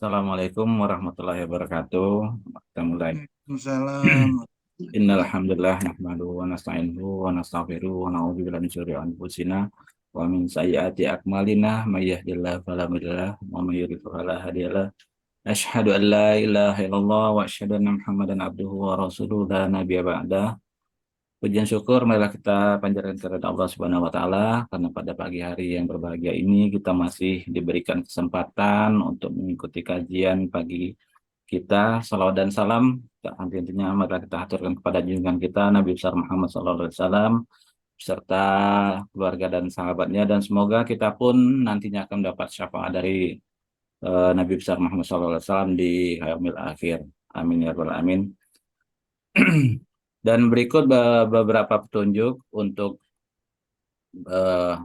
Assalamualaikum warahmatullahi wabarakatuh. Kita mulai. Waalaikumsalam. Innal hamdalillah nahmaduhu wa nasta'inuhu wa nastaghfiruhu wa na'udzu billahi min syururi anfusina wa min sayyiati a'malina may yahdihillahu fala mudhillalah wa may yudhlil fala hadiyalah. Asyhadu an la ilaha illallah wa asyhadu anna Muhammadan abduhu wa rasuluhu la nabiyya ba'dah. Pujian syukur marilah kita panjatkan kepada Allah Subhanahu wa taala karena pada pagi hari yang berbahagia ini kita masih diberikan kesempatan untuk mengikuti kajian pagi kita. Salawat dan salam tentunya marilah kita aturkan kepada junjungan kita Nabi besar Muhammad SAW beserta keluarga dan sahabatnya, dan semoga kita pun nantinya akan mendapat syafaat dari Nabi besar Muhammad SAW di yaumil akhir. Amin ya rabbal alamin. Dan berikut beberapa petunjuk untuk eh,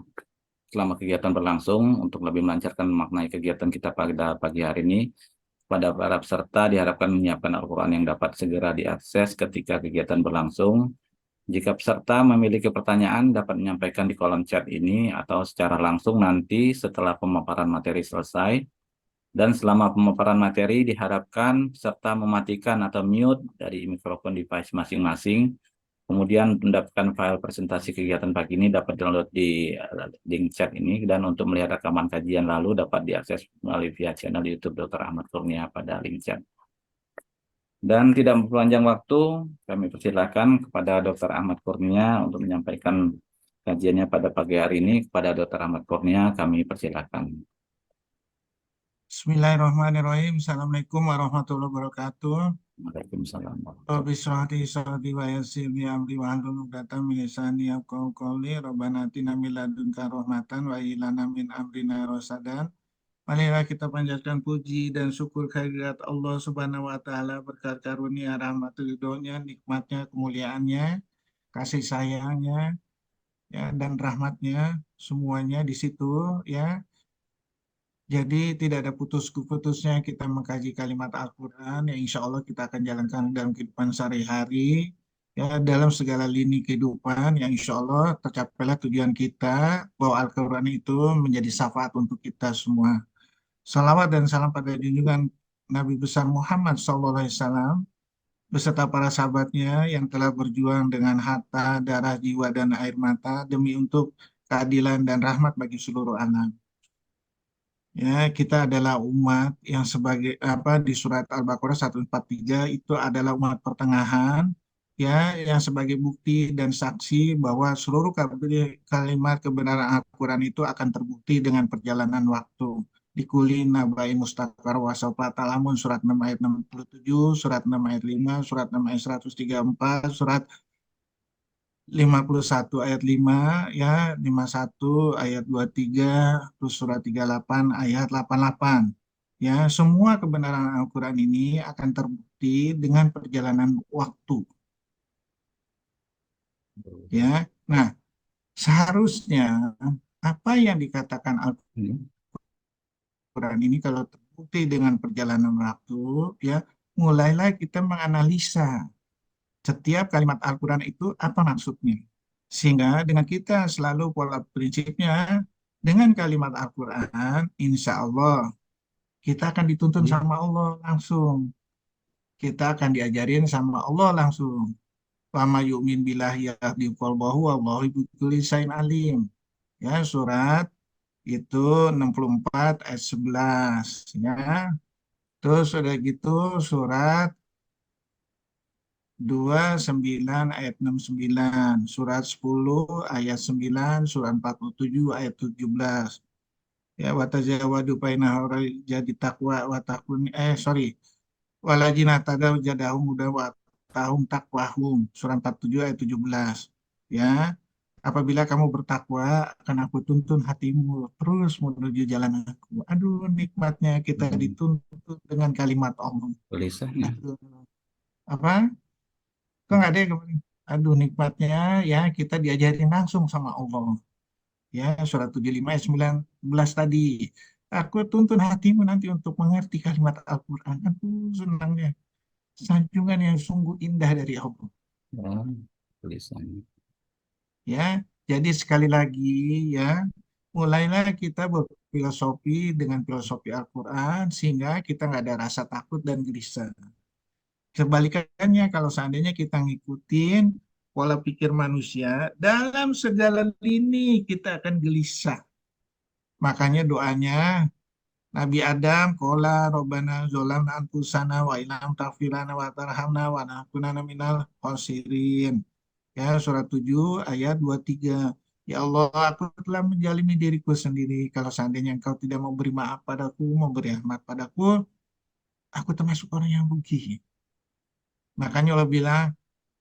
selama kegiatan berlangsung untuk lebih melancarkan maknai kegiatan kita pada pagi hari ini. Pada para peserta diharapkan menyiapkan Al-Quran yang dapat segera diakses ketika kegiatan berlangsung. Jika peserta memiliki pertanyaan, dapat menyampaikan di kolom chat ini atau secara langsung nanti setelah pemaparan materi selesai. Dan selama pemaparan materi diharapkan peserta mematikan atau mute dari mikrofon device masing-masing. Kemudian mendapatkan file presentasi kegiatan pagi ini dapat download di link chat ini, dan untuk melihat rekaman kajian lalu dapat diakses melalui via channel YouTube Dr. Ahmad Kurnia pada link chat. Dan tidak memperpanjang waktu, kami persilakan kepada Dr. Ahmad Kurnia untuk menyampaikan kajiannya pada pagi hari ini. Kepada Dr. Ahmad Kurnia kami persilakan. Bismillahirrahmanirrahim. Assalamualaikum warahmatullahi wabarakatuh. Waalaikumsalam Rabbi warahmatullahi shrahli sadri wa yassir li amri wa hlul 'uqdatam min lisani yafqahu qawli. Rabbana atina min ladunka rahmatan wa hab lana min amrina rasadan. Marilah kita panjatkan puji dan syukur kehadirat Allah Subhanahu wa taala, berkat karunia rahmat ridhonya, nikmatnya, kemuliaannya, kasih sayangnya, ya, dan rahmatnya semuanya di situ, ya. Jadi tidak ada putus-putusnya kita mengkaji kalimat Al-Quran yang insya Allah kita akan jalankan dalam kehidupan sehari-hari, ya, dalam segala lini kehidupan yang insya Allah tercapailah tujuan kita bahwa Al-Quran itu menjadi syafaat untuk kita semua. Salawat dan salam pada junjungan Nabi besar Muhammad SAW beserta para sahabatnya yang telah berjuang dengan harta, darah, jiwa, dan air mata demi untuk keadilan dan rahmat bagi seluruh alam. Ya, kita adalah umat yang sebagai apa di surat Al-Baqarah 143 itu adalah umat pertengahan, ya, yang sebagai bukti dan saksi bahwa seluruh kalimat kebenaran Al-Quran itu akan terbukti dengan perjalanan waktu. Di kulin nabai mustakar wasaufa talamun surat 6 ayat 67, surat 6 ayat 5, surat 6 ayat 134, surat 51 ayat 5, ya, 51 ayat 23, terus surat 38 ayat 88. Ya, semua kebenaran Al-Qur'an ini akan terbukti dengan perjalanan waktu, ya. Nah, seharusnya apa yang dikatakan Hmm. Al-Qur'an ini kalau terbukti dengan perjalanan waktu, ya, mulailah kita menganalisa setiap kalimat Al-Quran itu apa maksudnya. Sehingga dengan kita selalu pola prinsipnya, dengan kalimat Al-Quran, insya Allah kita akan dituntun Hmm. sama Allah langsung. Kita akan diajarin sama Allah langsung. Wama yu'min billahi yahdi qalbahu wallahu bikulli syai'in alim. Ya, surat itu 64 ayat 11. Ya. Terus udah gitu surat 29 ayat 69, surat 10 ayat 9, surat 47 ayat 17. Ya, watajawadu bainahum jadi takwa watakun sorry, walajina tadaw jadahum udah watahum takwahum, surat 47 ayat 17. Ya, apabila kamu bertakwa akan aku tuntun hatimu terus menuju jalan aku. Aduh, nikmatnya kita Hmm. dituntut dengan kalimat Allah. Tulisannya. Aduh, apa? Kok nggak ada yang kemarin? Aduh, nikmatnya, ya, kita diajarin langsung sama Allah. Ya, surat 75 ayat 19 tadi. Aku tuntun hatimu nanti untuk mengerti kalimat Al-Quran. Aduh, senangnya. Sanjungan yang sungguh indah dari Allah. Oh, tulisannya. Ya, jadi sekali lagi, ya, mulailah kita filosofi dengan filosofi Al-Quran sehingga kita nggak ada rasa takut dan gelisah. Kebalikannya kalau seandainya kita ngikutin pola pikir manusia, dalam segala lini kita akan gelisah. Makanya doanya Nabi Adam, Kola, Robbana, Zolam, Anfusana, wa ilam taghfirana wa tarhamna wa nakunana minal khosirin. Ya, surat 7 ayat 23. Ya Allah, aku telah menjalimi diriku sendiri. Kalau seandainya engkau tidak mau beri maaf padaku, mau beri rahmat padaku, aku termasuk orang yang rugi. Makanya Allah bilang,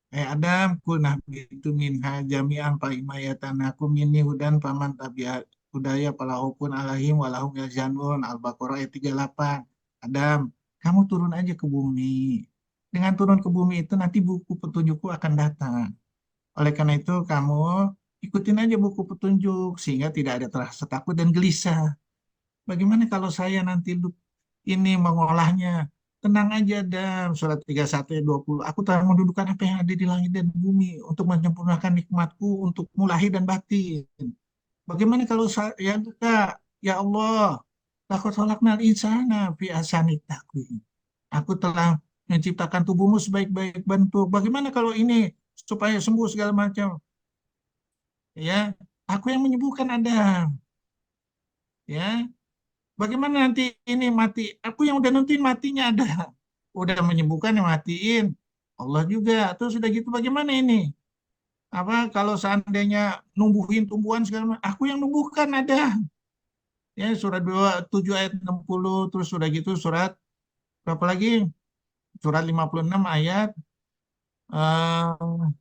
Adam, kunah itu minha jami'an pa'imayatan aku minni hudan paman tabiat hudaya palahupun alahim walahum yazanun. Al-Baqarah ayat 38. Adam, kamu turun aja ke bumi. Dengan turun ke bumi itu nanti buku petunjukku akan datang. Oleh karena itu kamu ikutin aja buku petunjuk sehingga tidak ada rasa takut dan gelisah. Bagaimana kalau saya nanti ini mengolahnya? Tenang aja dan surat 31 ayat 20. Aku telah mendudukan apa yang ada di langit dan bumi untuk menyempurnakan nikmatku untuk mulahir dan batin. Bagaimana kalau saya duka? Ya Allah, laqad khalaqnal insana fi ahsani taqwim. Aku telah menciptakan tubuhmu sebaik-baik bentuk. Bagaimana kalau ini supaya sembuh segala macam? Ya, aku yang menyembuhkan Adam. Ya, bagaimana nanti ini mati? Aku yang udah nentuin matinya ada. Udah menyembuhkan yang matiin. Allah juga. Terus sudah gitu bagaimana ini? Apa kalau seandainya numbuhin tumbuhan segala macam? Aku yang numbuhkan ada. Ya, surat 27 ayat 60 terus sudah gitu surat berapa lagi? Surat 56 ayat eh,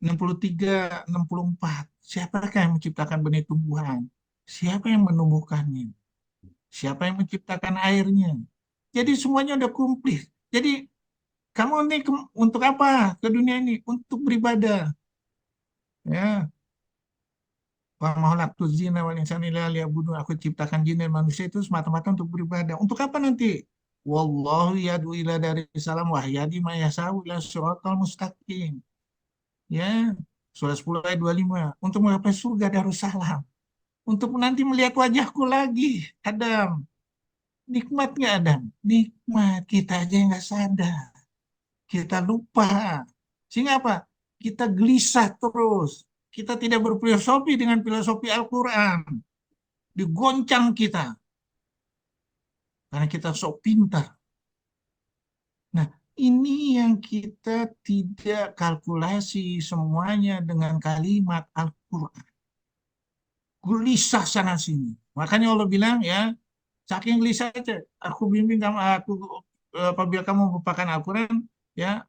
63, 64. Siapakah yang menciptakan benih tumbuhan? Siapa yang menumbuhkannya? Siapa yang menciptakan airnya? Jadi semuanya udah komplit. Jadi kamu ini untuk apa ke dunia ini? Untuk beribadah. Ya, wa ma khalaqtul jinna wal insana illa liya'budun. Aku ciptakan jin dan manusia itu semata-mata untuk beribadah. Untuk apa nanti? Wallahu yad'u ila dari salam wa yahdi may yasha'u ila siratal mustaqim. Ya, surah 10 ayat 25. Untuk menggapai surga Darussalam. Untuk nanti melihat wajahku lagi, Adam. Nikmat nggak Adam? Nikmat. Kita aja yang nggak sadar. Kita lupa. Sehingga apa? Kita gelisah terus. Kita tidak berfilosofi dengan filosofi Al-Quran. Digoncang kita. Karena kita sok pintar. Nah, ini yang kita tidak kalkulasi semuanya dengan kalimat Al-Quran. Gelisah sana sini. Makanya Allah bilang ya, saking gelisah aja. Aku bimbing kamu, apabila kamu melupakan Al-Quran, ya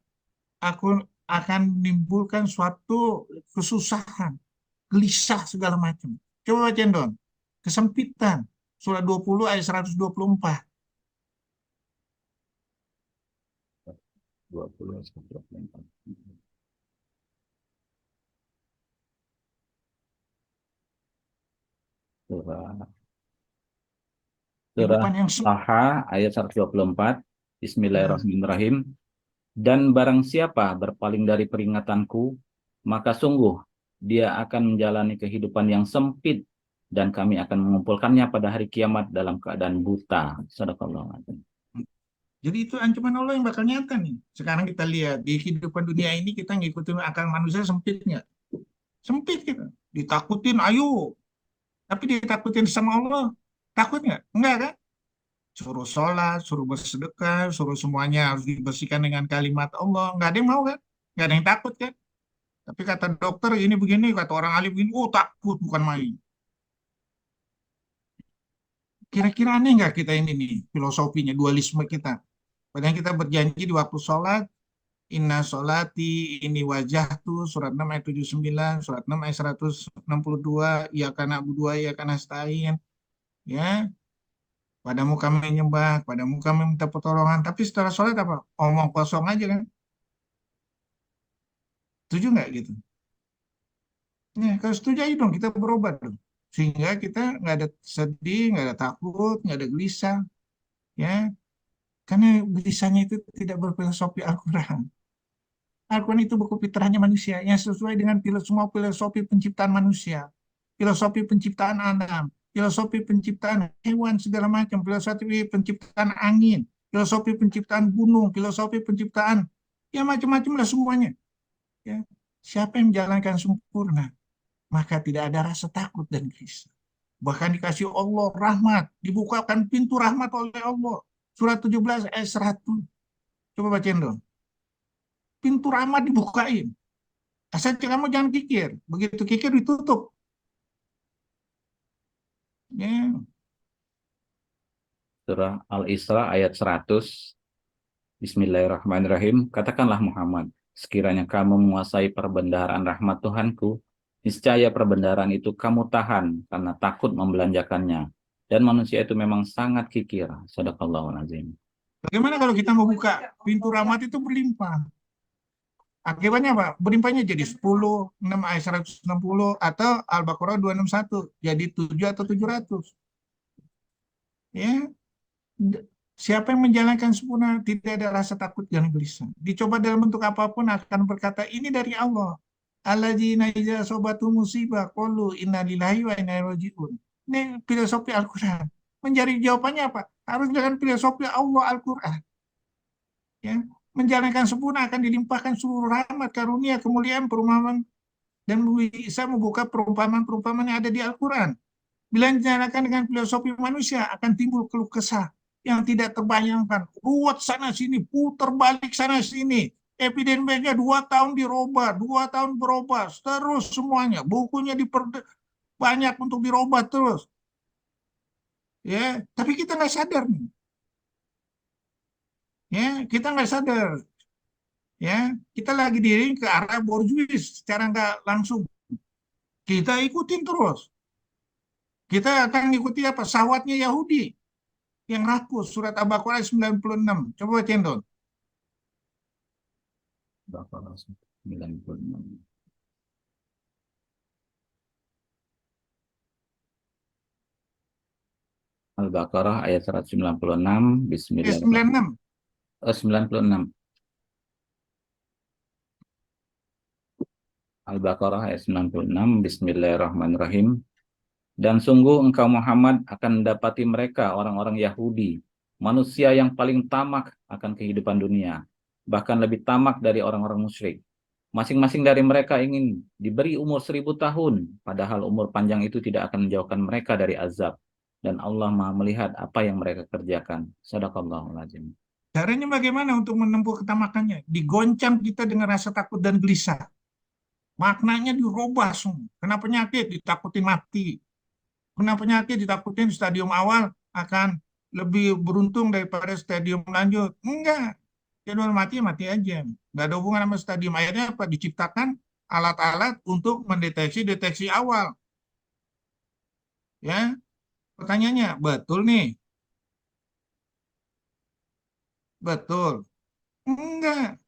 aku akan menimbulkan suatu kesusahan, gelisah segala macam. Coba baca Don. Kesempitan. Surah 20 ayat 124. 20 sampai 24. Surah Surah Kehidupan yang Taha ayat 124. sempurna. Bismillahirrahmanirrahim. Dan barang siapa berpaling dari peringatanku, maka sungguh dia akan menjalani kehidupan yang sempit dan kami akan mengumpulkannya pada hari kiamat dalam keadaan buta. Sadaqallahu adzim. Jadi itu ancaman Allah yang bakal nyata nih. Sekarang kita lihat di kehidupan dunia ini kita ngikutin akal manusia sempit nggak? Sempit kita. Ditakutin, ayo. Tapi ditakutin sama Allah. Takut nggak? Enggak kan? Suruh sholat, suruh bersedekah, suruh semuanya harus dibersihkan dengan kalimat Allah. Nggak ada yang mau kan? Nggak ada yang takut kan? Tapi kata dokter ini begini, kata orang ahli begini, oh takut bukan main. Kira-kira aneh nggak kita ini nih, filosofinya, dualisme kita. Padahal kita berjanji di waktu sholat, inna sholati, ini wajah tuh, surat 6 ayat 79, surat 6 ayat 162, iya karena dua, iya karena stain. Ya, padamu kami menyembah, padamu kami minta pertolongan. Tapi setelah sholat apa? Omong kosong aja kan? Setuju nggak gitu? Ya, kalau setuju aja dong, kita berobat dong. Sehingga kita nggak ada sedih, nggak ada takut, nggak ada gelisah. Ya, karena gelisahnya itu tidak berfilosofi Al-Quran. Al-Quran itu buku fitrahnya manusia yang sesuai dengan semua filosofi penciptaan manusia. Filosofi penciptaan Adam. filosofi penciptaan hewan segala macam, filosofi penciptaan angin, filosofi penciptaan gunung, filosofi penciptaan ya macam-macam lah semuanya. Ya. Siapa yang menjalankan sempurna, maka tidak ada rasa takut dan gelisah. Bahkan dikasih Allah rahmat, dibukakan pintu rahmat oleh Allah. Surat 17 ayat 100. Coba bacain dong. Pintu rahmat dibukain. Asal kamu jangan kikir. Begitu kikir ditutup. Ya. Surah Al-Isra ayat 100. Bismillahirrahmanirrahim. Katakanlah Muhammad, sekiranya kamu menguasai perbendaharaan rahmat Tuhanku, niscaya perbendaharaan itu kamu tahan karena takut membelanjakannya. Dan manusia itu memang sangat kikir. Shadaqallahul azim. Bagaimana kalau kita membuka pintu rahmat itu berlimpah? Akibatnya apa? Berlimpahnya jadi 10, 6 ayat 160, atau Al-Baqarah 261, jadi 7 atau 700. Ya, siapa yang menjalankan sempurna tidak ada rasa takut dan gelisah. Dicoba dalam bentuk apapun akan berkata ini dari Allah. Alladzina idza asabatu musibah qalu inna lillahi wa inna ilaihi raji'un. Ini filosofi Al-Qur'an. Mencari jawabannya apa? Harus dengan filosofi Allah Al-Qur'an. Ya, menjalankan sempurna akan dilimpahkan seluruh rahmat, karunia, kemuliaan, perumpamaan, dan bisa membuka perumpamaan-perumpamaan yang ada di Al-Quran. Bila dijalankan dengan filosofi manusia, akan timbul keluh kesah yang tidak terbayangkan. Ruwet sana sini, putar balik sana sini. Epideminya 2 tahun dirubah, 2 tahun berubah, terus semuanya. Bukunya banyak untuk dirubah terus. Ya, tapi kita nggak sadar nih. Ya, kita nggak sadar. Ya, kita lagi diri ke arah borjuis secara nggak langsung. Kita ikutin terus. Kita akan mengikuti apa? Sawatnya Yahudi yang rakus, surat Al-Baqarah 96. Coba cendol. Baqarah 96. Al-Baqarah ayat 196. Bismillahirrahmanirrahim. 96. 96. Al-Baqarah ayat 96. Bismillahirrahmanirrahim. Dan sungguh engkau Muhammad akan mendapati mereka orang-orang Yahudi, manusia yang paling tamak akan kehidupan dunia, bahkan lebih tamak dari orang-orang musyrik. Masing-masing dari mereka ingin diberi umur 1000 tahun, padahal umur panjang itu tidak akan menjauhkan mereka dari azab. Dan Allah Maha melihat apa yang mereka kerjakan. Shadaqallahul azim. Caranya bagaimana untuk menempuh ketamakannya? Digoncang kita dengan rasa takut dan gelisah. Maknanya dirubah semua. Kena penyakit, ditakutin mati. Kena penyakit, ditakutin stadium awal akan lebih beruntung daripada stadium lanjut. Enggak. Jadwal mati, mati aja. Nggak ada hubungan sama stadium. Akhirnya apa? Diciptakan alat-alat untuk mendeteksi awal. Ya, pertanyaannya, betul nih? Betul. Enggak.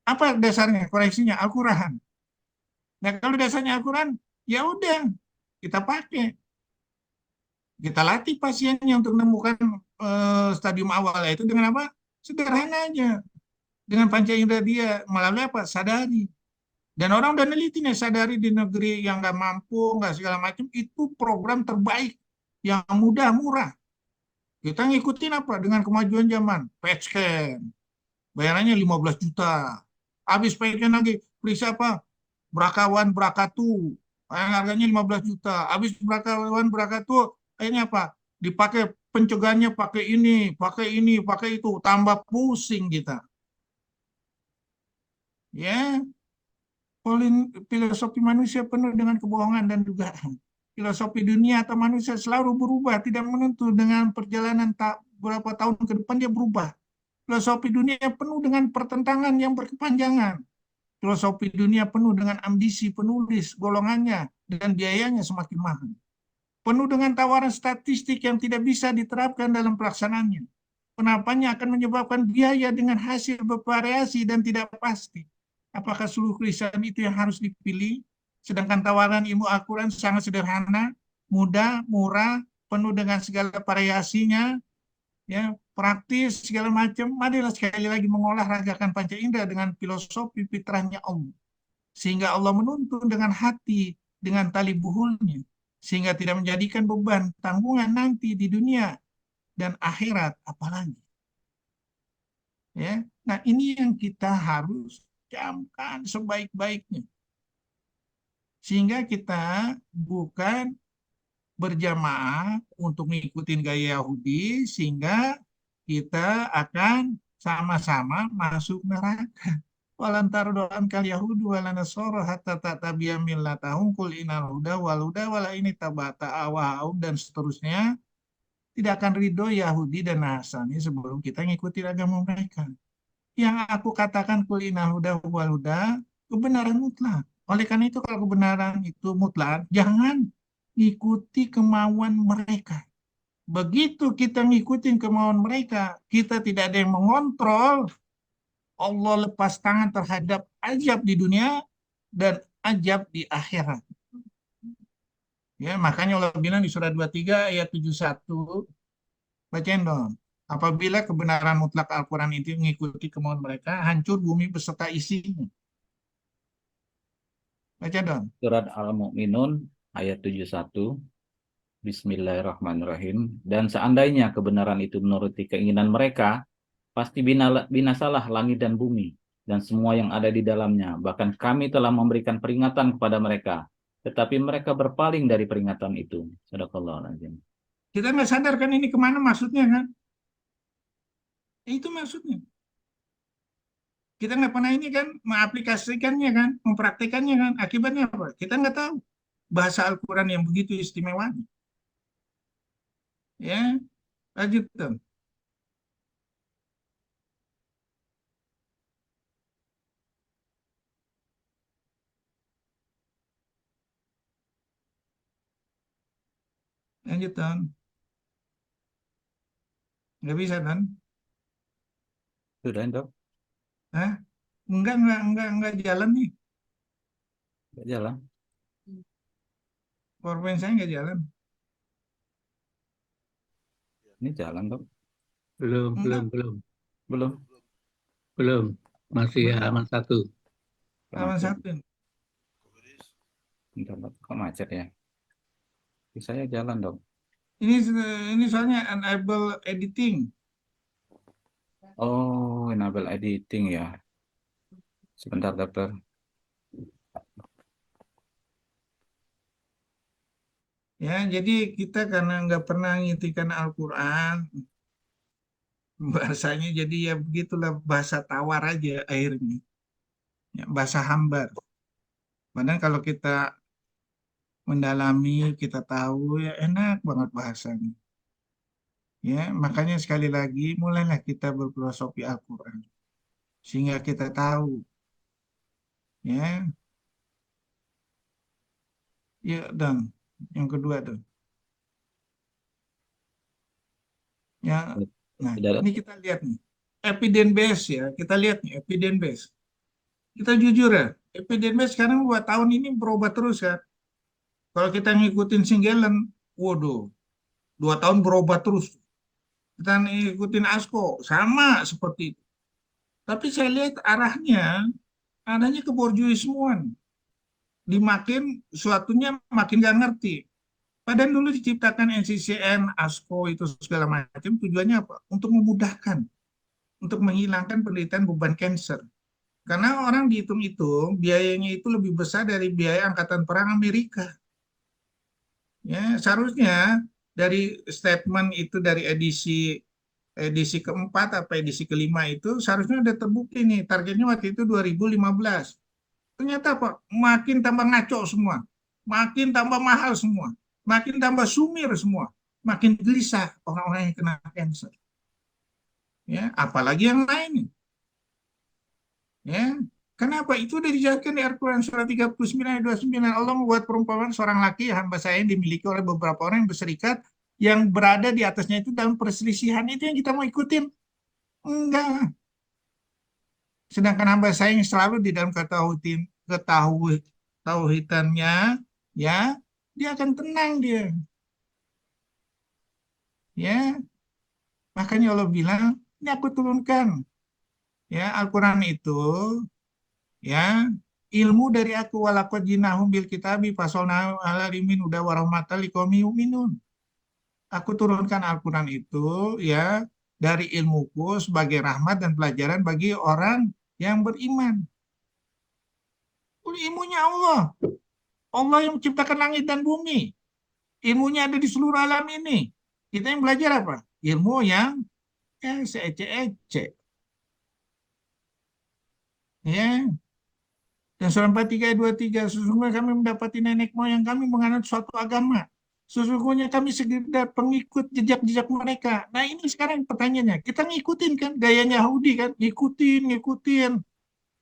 Apa dasarnya? Koreksinya Al-Quran. Nah, kalau dasarnya Al-Quran, ya udah, kita pakai. Kita latih pasiennya untuk menemukan stadium awal. Itu dengan apa? Sederhana aja. Dengan panca indera dia. Melalui apa? Sadari. Dan orang udah neliti nih, sadari di negeri yang nggak mampu, nggak segala macam, itu program terbaik. Yang mudah, murah. Kita ngikutin apa? Dengan kemajuan zaman. PET scan. Bayarannya 15 juta. Habis PET scan lagi. Periksa apa? Brakawan Brakatu. Yang harganya 15 juta. Habis Brakawan Brakatu, ini apa? Dipakai pencegahannya pakai ini, pakai itu. Tambah pusing kita. Ya, filosofi manusia penuh dengan kebohongan dan dugaan. Filosofi dunia atau manusia selalu berubah, tidak menentu dengan perjalanan tak berapa tahun ke depan dia berubah. Filosofi dunia penuh dengan pertentangan yang berkepanjangan. Filosofi dunia penuh dengan ambisi penulis, golongannya, dan biayanya semakin mahal. Penuh dengan tawaran statistik yang tidak bisa diterapkan dalam pelaksanaannya. Penerapannya akan menyebabkan biaya dengan hasil bervariasi dan tidak pasti. Apakah seluruh tulisan itu yang harus dipilih? Sedangkan tawaran ilmu Al-Quran sangat sederhana, mudah, murah, penuh dengan segala variasinya, ya, praktis, segala macam. Marilah sekali lagi mengolah ragakan panca indera dengan filosofi fitrahnya Allah. Sehingga Allah menuntun dengan hati, dengan tali buhulnya. sehingga tidak menjadikan beban tanggungan nanti di dunia dan akhirat apalagi. Ya, nah ini yang kita harus camkan sebaik-baiknya, sehingga kita bukan berjamaah untuk ngikutin gaya Yahudi, sehingga kita akan sama-sama masuk neraka. Walan tardoan kal Yahudu wala nasoro hatta tatabiya millatahum qul innal huda wala ini tabata awahaum, dan seterusnya. Tidak akan ridho Yahudi dan Nasrani sebelum kita ngikuti agama mereka. Yang aku katakan qul innal huda wal huda, kebenaran mutlak. Oleh karena itu kalau kebenaran itu mutlak, jangan ikuti kemauan mereka. Begitu kita ngikutin kemauan mereka, kita tidak ada yang mengontrol, Allah lepas tangan terhadap azab di dunia dan azab di akhirat. Ya, makanya Allah bilang di surah 23 ayat 71, bacain dong. Apabila kebenaran mutlak Al-Quran itu mengikuti kemauan mereka, hancur bumi beserta isinya. Baca dong. Surat Al-Mu'minun ayat 71. Bismillahirrahmanirrahim. Dan seandainya kebenaran itu menuruti keinginan mereka, pasti binasalah langit dan bumi dan semua yang ada di dalamnya. Bahkan kami telah memberikan peringatan kepada mereka, tetapi mereka berpaling dari peringatan itu. Sadaqallahul-azim. Kita nggak sadar kan ini kemana maksudnya kan? Itu maksudnya. Kita nggak pernah ini kan mengaplikasikannya kan, mempraktekannya kan. Akibatnya apa? Kita nggak tahu bahasa Al-Quran yang begitu istimewa. Ya, lanjut dong. Lanjut dong. Nggak bisa kan? Sudah, Dok? Hah? Enggak jalan nih. Nggak jalan. PowerPoint saya nggak jalan. Ini jalan, Dok. Belum, belum, Enggak, belum, Belum. belum. Masih belum. halaman 1. Kok Halaman macet? 1. Bentar, Dok. Kok macet ya? Di saya jalan, Dok. Ini ini soalnya enable editing. Oh, enable editing ya. Sebentar, Dokter. Ya, jadi kita karena nggak pernah ngitikan Al-Quran, bahasanya jadi ya begitulah, bahasa tawar aja akhirnya. Ya, bahasa hambar. Padahal kalau kita mendalami, kita tahu ya enak banget bahasanya. Ya, makanya sekali lagi mulailah kita berfilosofi Al-Quran. Sehingga kita tahu, ya, ya dan yang kedua tuh. Ya, nah Sudah, Dok? ini kita lihat nih. Evidence base ya, kita lihat nih evidence base. Kita jujur ya, evidence base sekarang buat tahun ini berubah terus kan. Kalau kita ngikutin Singleton, waduh, 2 tahun berubah terus. Kita ngikutin ASCO, sama seperti itu. Tapi saya lihat arahnya ke borjuismuan. Dimakin suatunya makin gak ngerti. Padahal dulu diciptakan NCCN, ASCO itu segala macam tujuannya apa? Untuk memudahkan, untuk menghilangkan penderitaan beban cancer. Karena orang dihitung-hitung biayanya itu lebih besar dari biaya angkatan perang Amerika. Ya, seharusnya dari statement itu dari edisi edisi keempat apa edisi kelima itu seharusnya udah terbukti nih, targetnya waktu itu 2015. Ternyata apa? Makin tambah ngaco semua, makin tambah mahal semua, makin tambah sumir semua, makin gelisah orang-orang yang kena cancer. Ya, apalagi yang lain. Ya, kenapa? Itu udah dijelaskan di Al-Quran surah 39 ayat 29. Allah membuat perumpamaan seorang laki hamba saya yang dimiliki oleh beberapa orang yang berserikat, yang berada di atasnya itu dalam perselisihan. Itu yang kita mau ikutin? Enggak. Sedangkan hamba saya yang selalu di dalam ketauhidannya, ya, dia akan tenang dia. Ya, makanya Allah bilang, ini aku turunkan. Ya, Al-Quran itu, ya, ilmu dari aku, walaqad jinahum bil kitabi fasolna ala limin udah warahmatan liqaumi yu'minun. Aku turunkan Al-Quran itu ya dari ilmuku sebagai rahmat dan pelajaran bagi orang yang beriman. Ilmunya Allah. Allah yang menciptakan langit dan bumi. Ilmunya ada di seluruh alam ini. Kita yang belajar apa? Ilmu yang seece-ece. Ya. Dan surah 43 ayat 23, sesungguhnya kami mendapati nenek moyang kami menganut suatu agama. Sesungguhnya kami sekedar pengikut jejak-jejak mereka. Nah ini sekarang pertanyaannya, kita ngikutin kan gayanya Yahudi kan? Ngikutin.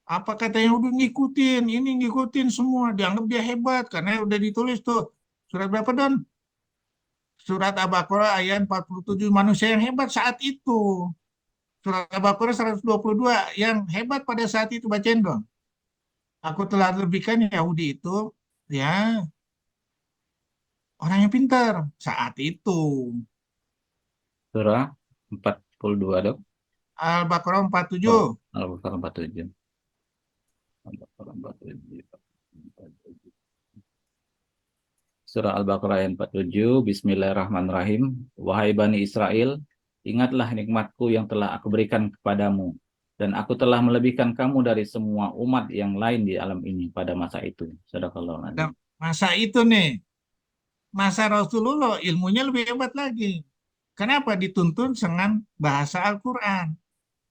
Apa kata Yahudi ngikutin, ini ngikutin semua. Dianggap dia hebat karena udah ditulis tuh. Surat berapa Don? Surat Al-Baqarah ayat 47, manusia yang hebat saat itu. Surat Al-Baqarah 122, yang hebat pada saat itu, bacain dong. Aku telah lebihkan Yahudi itu ya orang yang pintar saat itu. Surah 42, Dok. Al-Baqarah 47. Oh, Al-Baqarah 47. Al-Baqarah 47. Surah Al-Baqarah ayat 47, Bismillahirrahmanirrahim. Wahai Bani Israel, ingatlah nikmatku yang telah aku berikan kepadamu, dan aku telah melebihkan kamu dari semua umat yang lain di alam ini pada masa itu. Sadaqallahul Dan adzim. masa itu nih, masa Rasulullah ilmunya lebih hebat lagi. Kenapa? Dituntun dengan bahasa Al-Quran.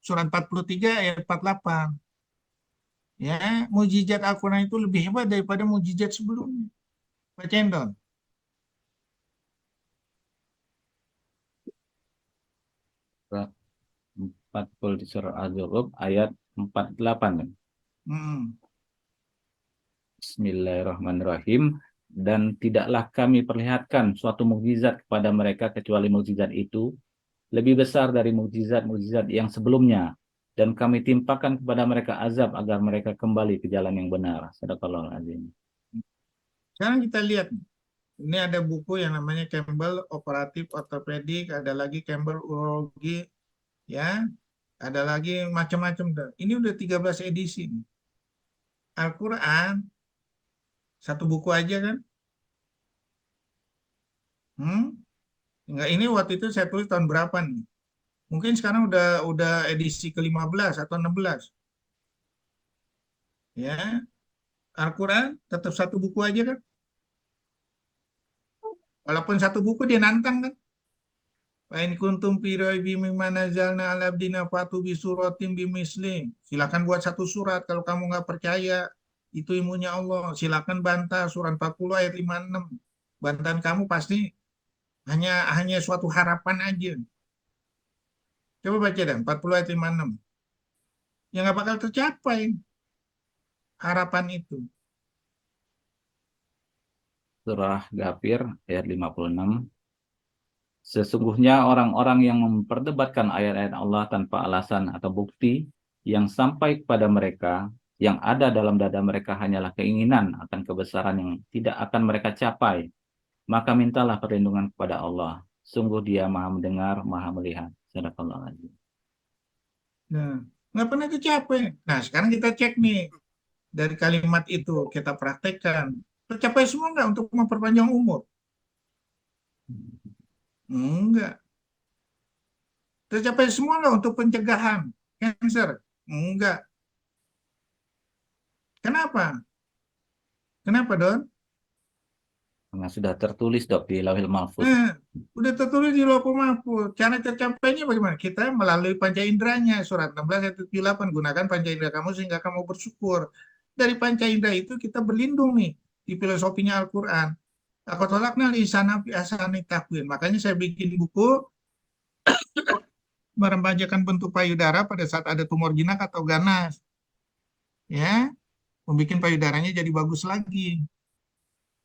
Surat 43 ayat 48. Ya, mujizat Al-Quran itu lebih hebat daripada mujizat sebelumnya. Bacain dong. Surah 40 di surah Az-Zukhruf ayat 48. Hmm. Bismillahirrahmanirrahim. Dan tidaklah kami perlihatkan suatu mukjizat kepada mereka kecuali mukjizat itu lebih besar dari mukjizat-mukjizat yang sebelumnya, dan kami timpakan kepada mereka azab agar mereka kembali ke jalan yang benar. Sadaqallahul adzim. Sekarang kita lihat. Ini ada buku yang namanya Campbell Operative Orthopedic, ada lagi Campbell Urologi, ya, ada lagi macam-macam. Ini udah 13 edisi. Al-Quran, satu buku aja kan? Hmm? Enggak, ini waktu itu saya tulis tahun berapa nih? Mungkin sekarang udah edisi ke-15 atau 16. Ya, Al-Quran tetap satu buku aja kan? Walaupun satu buku dia nantang kan? Wa in kuntum fi raibin mimma nazzalna ala abdina fatu bi suratin bimislim. Silakan buat satu surat kalau kamu nggak percaya itu ilmunya Allah. Silakan bantah surat 40 ayat 56. Bantahan kamu pasti hanya suatu harapan aja. Coba baca dan 40 ayat 56. Ya nggak bakal tercapai harapan itu. Surah Ghafir ayat 56. Sesungguhnya orang-orang yang memperdebatkan ayat-ayat Allah tanpa alasan atau bukti yang sampai kepada mereka, yang ada dalam dada mereka hanyalah keinginan akan kebesaran yang tidak akan mereka capai, maka mintalah perlindungan kepada Allah. Sungguh Dia Maha Mendengar, Maha Melihat. Sadaqallahul adzim. Nah, nggak pernah tercapai. Nah, sekarang kita cek nih dari kalimat itu kita praktekkan. Tercapai semua nggak untuk memperpanjang umur? Enggak. Tercapai semua nggak untuk pencegahan cancer? Enggak. Kenapa? Kenapa, Don? Karena sudah tertulis, Dok, di Lauhil Mahfuz. Udah tertulis di Lauhul Mahfuz. Cara tercapainya bagaimana? Kita melalui panca inderanya. Surat 16 ayat 78. Gunakan panca indera kamu sehingga kamu bersyukur. Dari panca indera itu kita berlindung nih di filosofinya Al-Quran. Aku tolaknya lisana fi asani takwin. Makanya saya bikin buku meremajakan bentuk payudara pada saat ada tumor jinak atau ganas. Ya, membuat payudaranya jadi bagus lagi.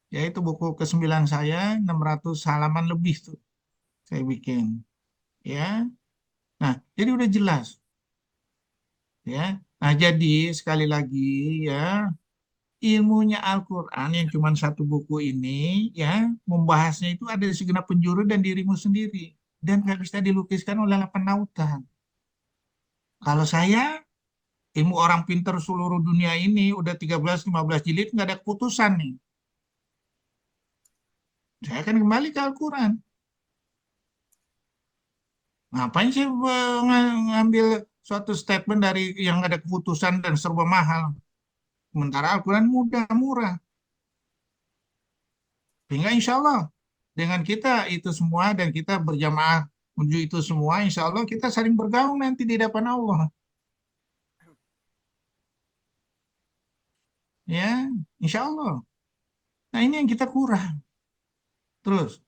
Ya, itu buku ke-9 saya, 600 halaman lebih tuh saya bikin. Ya, nah jadi udah jelas. Ya, nah jadi sekali lagi ya, ilmunya Al-Quran yang cuma satu buku ini ya, membahasnya itu ada di segenap penjuru dan dirimu sendiri. Dan nggak bisa dilukiskan oleh 8 lautan. Kalau saya ilmu orang pinter seluruh dunia ini udah 13-15 jilid nggak ada keputusan nih. Saya akan kembali ke Al-Quran. Ngapain sih ngambil suatu statement dari yang ada keputusan dan serba mahal. Sementara Al-Quran mudah, murah. Sehingga insya Allah dengan kita itu semua dan kita berjamaah menuju itu semua, insya Allah kita saling bergaung nanti di depan Allah. Ya, insya Allah. Nah ini yang kita kurang. Terus,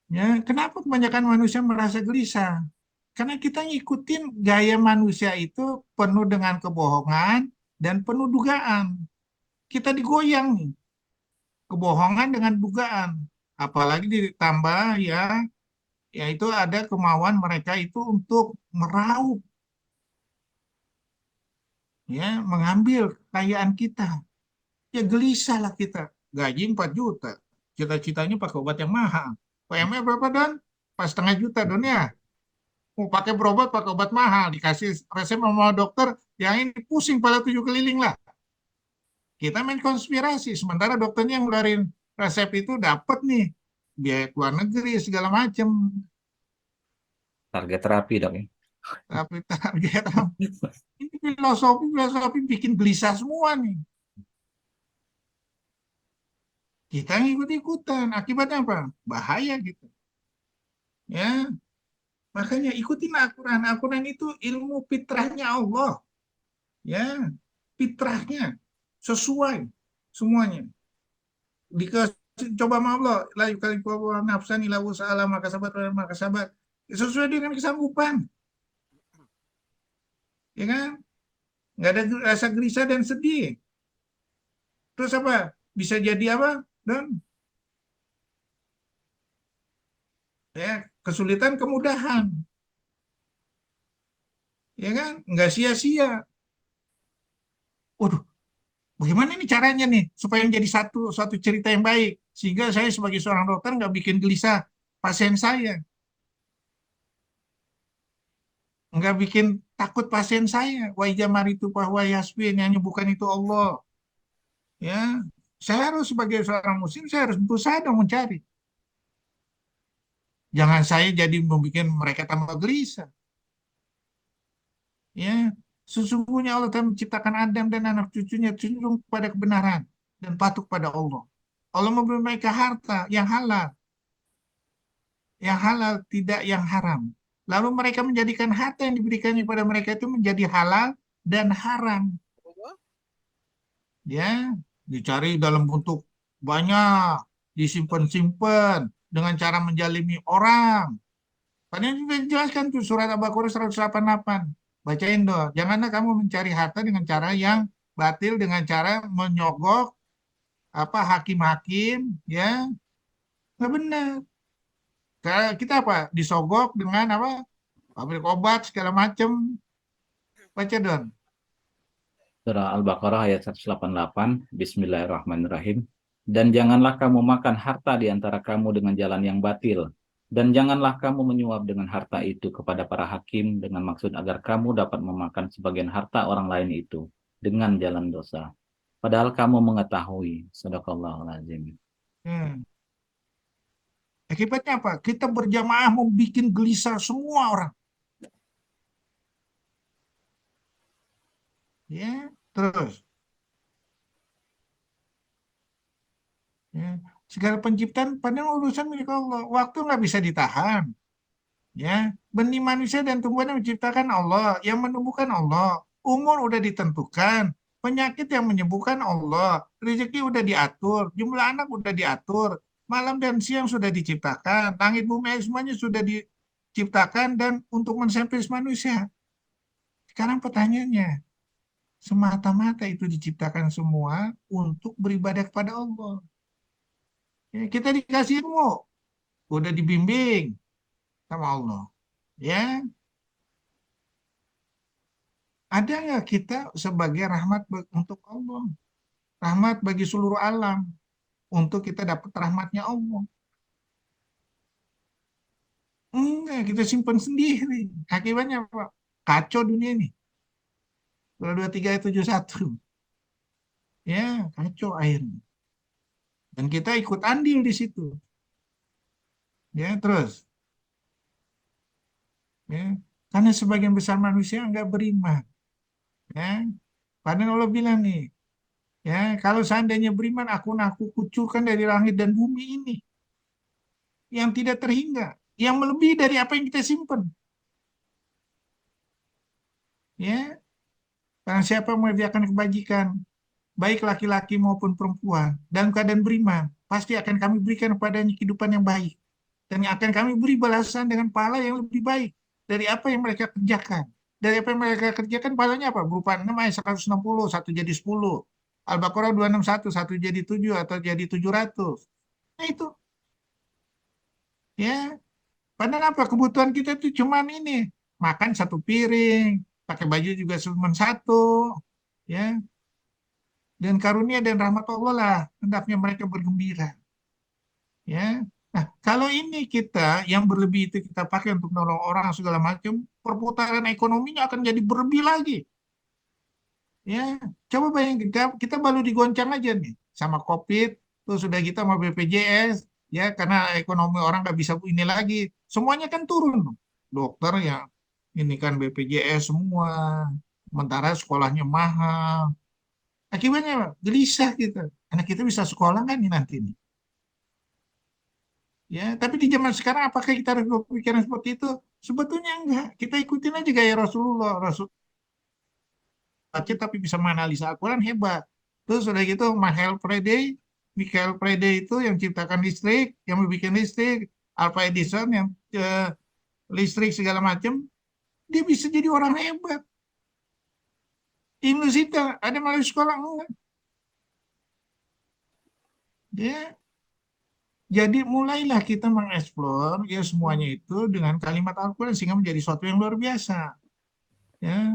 ya kenapa kebanyakan manusia merasa gelisah? Karena kita ngikutin gaya manusia itu penuh dengan kebohongan dan penuh dugaan. Kita digoyang nih, kebohongan dengan dugaan. Apalagi ditambah ya, yaitu ada kemauan mereka itu untuk meraup, ya, mengambil kekayaan kita. Ya gelisah lah kita. Gaji 4 juta. Cita-citanya pakai obat yang mahal. PME berapa, Don? Pas setengah juta, Don ya. Mau pakai berobat, pakai obat mahal. Dikasih resep sama dokter, yang ini pusing pada 7 keliling lah. Kita main konspirasi. Sementara dokternya yang ngeluarin resep itu dapat nih. Biaya keluar negeri, segala macam. Target terapi, Dok, ya. Tapi target ini filosofi bikin gelisah semua nih. Kita ngikut-ikutan. Akibatnya apa? Bahaya gitu. Ya, makanya ikutin Al-Quran. Al-Quran itu ilmu fitrahnya Allah. Ya, fitrahnya sesuai semuanya. Dikasih coba sama Allah, la yukallifu nafsan illa wus'aha maka sabat. Sesuai dengan kesanggupan. Ya kan? Nggak ada rasa gelisah dan sedih. Terus apa? Bisa jadi apa? Dan ya, kesulitan kemudahan. Ya kan? Nggak sia-sia. Waduh, bagaimana nih caranya nih supaya menjadi satu cerita yang baik sehingga saya sebagai seorang dokter nggak bikin gelisah pasien saya, nggak bikin takut pasien saya. Wa jamar itu bahwa yasbin yang nyembuhkan itu Allah. Ya, saya harus sebagai seorang muslim saya harus berusaha dong mencari. Jangan saya jadi membuat mereka tambah gelisah. Ya, sesungguhnya Allah telah menciptakan Adam dan anak cucunya cenderung kepada kebenaran dan patuh pada Allah. Allah memberi mereka harta yang halal tidak yang haram. Lalu mereka menjadikan harta yang diberikannya kepada mereka itu menjadi halal dan haram. Ya, dicari dalam bentuk banyak, disimpan-simpan dengan cara menjalimi orang. Padahal sudah dijelaskan tuh surat Al-Baqarah 188. Bacain dong. Janganlah kamu mencari harta dengan cara yang batil, dengan cara menyogok apa hakim-hakim, ya nggak benar. Kita apa? Disogok dengan apa? Pabrik obat segala macam. Baca dong. Surah Al-Baqarah ayat 188, Bismillahirrahmanirrahim. Dan janganlah kamu makan harta di antara kamu dengan jalan yang batil. Dan janganlah kamu menyuap dengan harta itu kepada para hakim dengan maksud agar kamu dapat memakan sebagian harta orang lain itu dengan jalan dosa. Padahal kamu mengetahui. Shadaqallahul azim. Akibatnya apa? Kita berjamaah membuat gelisah semua orang. Ya, terus. Ya, segala penciptaan padahal urusan milik Allah. Waktu nggak bisa ditahan. Ya, benih manusia dan tumbuhan yang menciptakan Allah, yang menumbuhkan Allah. Umur udah ditentukan, penyakit yang menyembuhkan Allah, rezeki udah diatur, jumlah anak udah diatur, malam dan siang sudah diciptakan, langit bumi air semuanya sudah diciptakan dan untuk menservis manusia. Sekarang pertanyaannya, semata-mata itu diciptakan semua untuk beribadah kepada Allah. Ya, kita dikasih ilmu, udah dibimbing sama Allah. Ya, ada nggak kita sebagai rahmat untuk Allah, rahmat bagi seluruh alam, untuk kita dapat rahmatnya Allah? Enggak, kita simpan sendiri. Akibatnya apa? Kacau dunia ini. 223 71. Ya, kacau akhirnya. Dan kita ikut andil di situ. Ya, terus. Ya, karena sebagian besar manusia nggak beriman. Ya, padahal Allah bilang nih, ya kalau seandainya beriman, aku kucurkan dari langit dan bumi ini yang tidak terhingga, yang melebihi dari apa yang kita simpan. Ya, karena siapa yang mengerjakan kebajikan, baik laki-laki maupun perempuan, dalam keadaan beriman, pasti akan kami berikan kepadanya kehidupan yang baik. Dan akan kami beri balasan dengan pahala yang lebih baik dari apa yang mereka kerjakan. Dari apa yang mereka kerjakan, pahalanya apa? Berupa 6 ayat 160, satu jadi 10. Al-Baqarah 261, satu jadi 7 atau jadi 700. Nah itu, ya. Padahal apa? Kebutuhan kita itu cuman ini. Makan satu piring, pakai baju juga cuma satu, ya. Dan karunia dan rahmat Allah lah hendaknya mereka bergembira, ya. Nah, kalau ini kita yang berlebih itu kita pakai untuk nolong orang segala macam, perputaran ekonominya akan jadi berlebih lagi, ya. Coba bayangin, kita baru digoncang aja nih sama COVID, terus sudah kita sama BPJS, ya, karena ekonomi orang nggak bisa ini lagi, semuanya kan turun, dokter ya, ini kan BPJS semua, sementara sekolahnya mahal. Akibatnya apa? Gelisah kita. Anak kita bisa sekolah kan nih nanti nih. Ya, tapi di zaman sekarang apakah kita harus berpikiran seperti itu? Sebetulnya enggak. Kita ikutin aja gaya Rasulullah. Rasul baca tapi bisa menganalisa Al-Quran hebat. Terus udah gitu Michael Faraday itu yang ciptakan listrik, yang membuat listrik, Alva Edison yang listrik segala macam, dia bisa jadi orang hebat. Ibnu Sina ada melalui sekolah enggak? Ya, jadi mulailah kita mengeksplor ya semuanya itu dengan kalimat Al-Quran sehingga menjadi sesuatu yang luar biasa. Ya,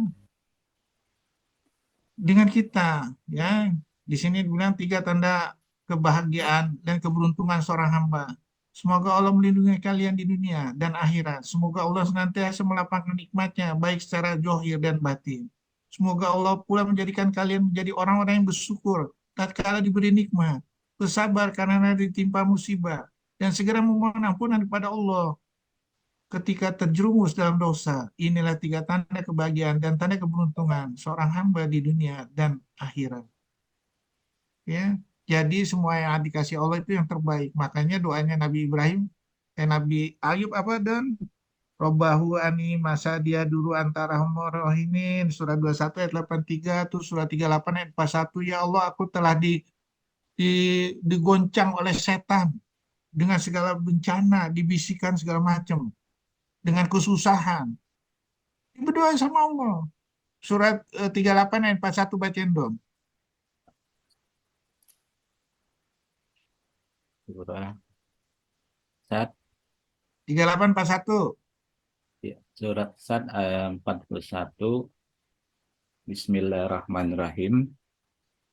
dengan kita, ya. Di sini dibilang 3 tanda kebahagiaan dan keberuntungan seorang hamba. Semoga Allah melindungi kalian di dunia dan akhirat. Semoga Allah senantiasa melapangkan nikmatnya baik secara zohir dan batin. Semoga Allah pula menjadikan kalian menjadi orang-orang yang bersyukur tatkala diberi nikmat, bersabar karena ditimpa musibah, dan segera memohon ampunan kepada Allah ketika terjerumus dalam dosa. Inilah 3 tanda kebahagiaan dan tanda keberuntungan seorang hamba di dunia dan akhirat. Ya, jadi semua yang dikasih Allah itu yang terbaik. Makanya doanya Nabi Ibrahim, Nabi Ayub apa dan Robahu ani masa dia dulu antara humorohimin surah 21 ayat 83 tuh surah 38 ayat 41, ya Allah aku telah di, digoncang oleh setan dengan segala bencana, dibisikkan segala macam, dengan kesusahan. Berdoa sama Allah. Surat 38 ayat 41 bacain dong. Surah Sad, 38 41. ya, surat Sad ayat 41. Bismillahirrahmanirrahim.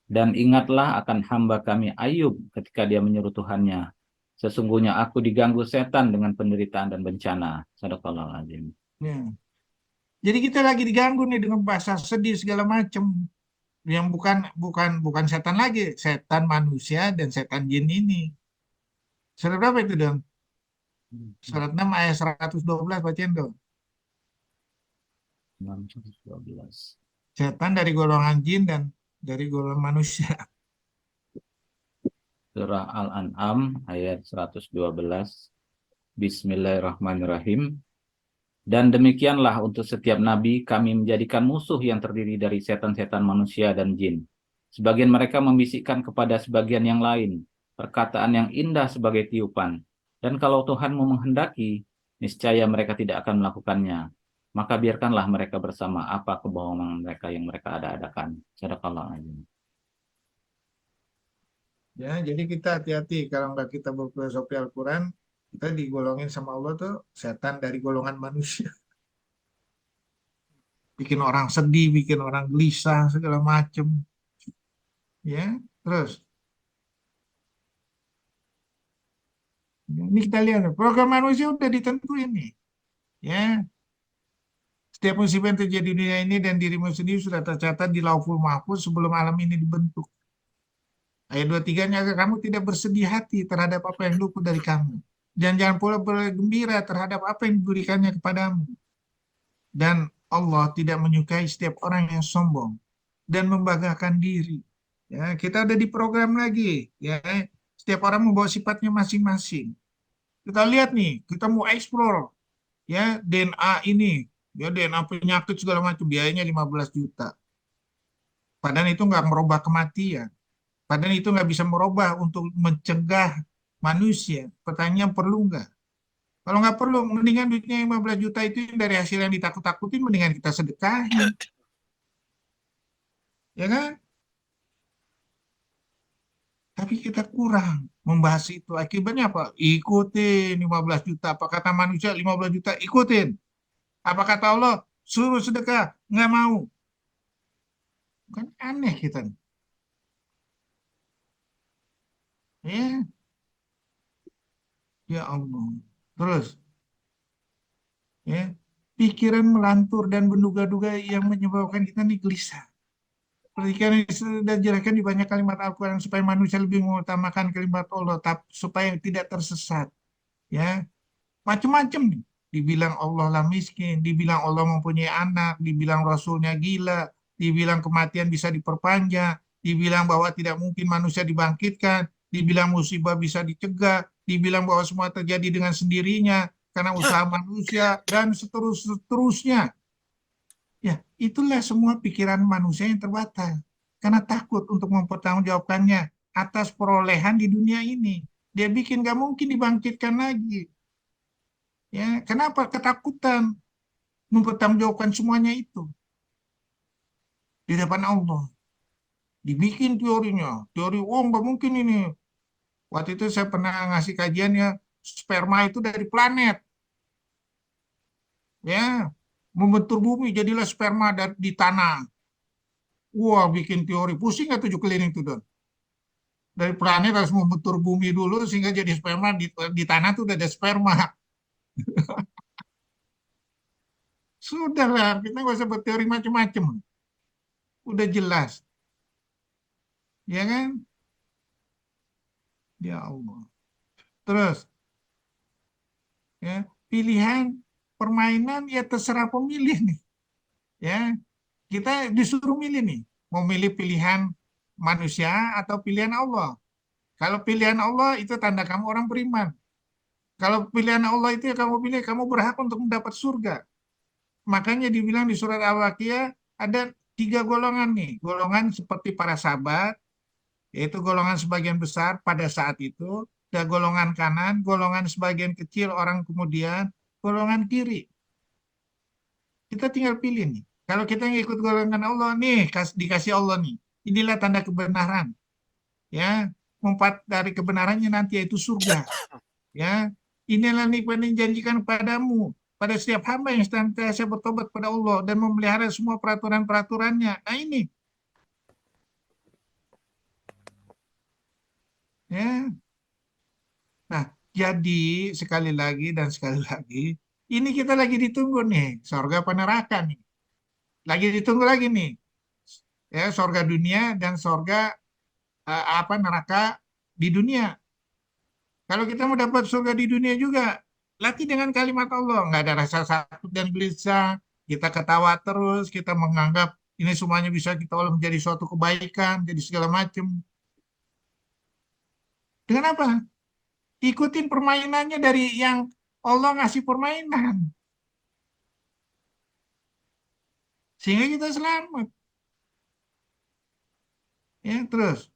Dan ingatlah akan hamba kami Ayub ketika dia menyeru Tuhannya. Sesungguhnya aku diganggu setan dengan penderitaan dan bencana. Sadaqallahul azim. Ya. Jadi kita lagi diganggu nih dengan bahasa sedih segala macam yang bukan bukan bukan setan lagi, setan manusia dan setan jin ini. Surat berapa itu dong? Surat 6 ayat 112 bacain dong. 612. Setan dari golongan jin dan dari golongan manusia. Surah Al-An'am ayat 112. Bismillahirrahmanirrahim. Dan demikianlah untuk setiap nabi kami menjadikan musuh yang terdiri dari setan-setan manusia dan jin. Sebagian mereka membisikkan kepada sebagian yang lain perkataan yang indah sebagai tiupan. Dan kalau Tuhanmu menghendaki, niscaya mereka tidak akan melakukannya. Maka biarkanlah mereka bersama apa kebohongan mereka yang mereka ada-adakan. Sadaqallahul azim. Ya, jadi kita hati-hati kalau nggak kita berfilosofi Al-Quran, kita digolongin sama Allah tuh setan dari golongan manusia. Bikin orang sedih, bikin orang gelisah segala macem. Ya, terus. Ya. Ini kita lihat, program manusia udah ditentuin nih. Ya, setiap musibah yang terjadi di dunia ini dan dirimu sendiri sudah tercatat di Lauhul Mahfuz sebelum alam ini dibentuk. Ayat 23-nya, agar kamu tidak bersedih hati terhadap apa yang luput dari kamu. Dan jangan pula bergembira terhadap apa yang diberikannya kepadamu. Dan Allah tidak menyukai setiap orang yang sombong dan membanggakan diri. Ya, kita ada di program lagi. Ya, setiap orang membawa sifatnya masing-masing. Kita lihat nih, kita mau explore ya DNA ini, ya DNA penyakit segala macam, biayanya 15 juta. Padahal itu nggak merubah kematian. Padahal itu nggak bisa merubah untuk mencegah manusia. Pertanyaan perlu nggak? Kalau nggak perlu, mendingan duitnya 15 juta itu dari hasil yang ditakut-takutin, mendingan kita sedekahin. Ya kan? Tapi kita kurang membahas itu. Akibatnya apa? Ikutin 15 juta. Apa kata manusia 15 juta? Ikutin. Apa kata Allah? Suruh sedekah. Nggak mau. Kan aneh kita. Ya, ya Allah. Terus, ya, pikiran melantur dan menduga-duga yang menyebabkan kita nih gelisah. Seperti yang sudah dijelaskan di banyak kalimat Al-Quran supaya manusia lebih mengutamakan kalimat Allah, supaya tidak tersesat. Ya, macam-macam nih. Dibilang Allah lah miskin, dibilang Allah mempunyai anak, dibilang Rasulnya gila, dibilang kematian bisa diperpanjang, dibilang bahwa tidak mungkin manusia dibangkitkan, dibilang musibah bisa dicegah, dibilang bahwa semua terjadi dengan sendirinya karena usaha manusia, dan seterusnya. Ya, itulah semua pikiran manusia yang terbatas. Karena takut untuk mempertanggungjawabkannya atas perolehan di dunia ini. Dia bikin gak mungkin dibangkitkan lagi. Ya, kenapa? Ketakutan mempertanggungjawabkan semuanya itu di depan Allah. Dibikin teorinya. Teori, oh nggak mungkin ini. Waktu itu saya pernah ngasih kajian ya, sperma itu dari planet. Ya, membentur bumi, jadilah sperma di tanah. Wah, bikin teori. Pusing nggak 7 keliling itu, Don? Dari planet harus membentur bumi dulu, sehingga jadi sperma. Di tanah tuh udah ada sperma. Sudahlah, kita nggak usah berteori macam-macam. Udah jelas. Ya kan? Ya Allah. Terus, ya, pilihan permainan ya terserah pemilih nih. Ya, kita disuruh milih nih, mau milih pilihan manusia atau pilihan Allah. Kalau pilihan Allah itu tanda kamu orang beriman. Kalau pilihan Allah itu yang kamu pilih, kamu berhak untuk mendapat surga. Makanya dibilang di surat Al-Waqiah ada 3 golongan nih. Golongan seperti para sahabat, yaitu golongan sebagian besar pada saat itu, dan golongan kanan, golongan sebagian kecil orang kemudian, golongan kiri. Kita tinggal pilih nih. Kalau kita ngikut golongan Allah nih, dikasih Allah nih. Inilah tanda kebenaran. Ya, empat dari kebenarannya nanti yaitu surga. Ya, inilah nikmat yang dijanjikan padamu pada setiap hamba yang senantiasa bertobat pada Allah dan memelihara semua peraturan-peraturannya. Nah ini, ya. Nah, jadi sekali lagi dan sekali lagi, ini kita lagi ditunggu nih, surga apa neraka nih. Lagi ditunggu lagi nih, ya surga dunia dan surga apa neraka di dunia. Kalau kita mau dapat surga di dunia juga, latih dengan kalimat Allah. Nggak ada rasa takut dan gelisah. Kita ketawa terus, kita menganggap ini semuanya bisa kita olah menjadi suatu kebaikan, jadi segala macam. Dengan apa? Ikutin permainannya dari yang Allah ngasih permainan. Sehingga kita selamat. Ya, terus.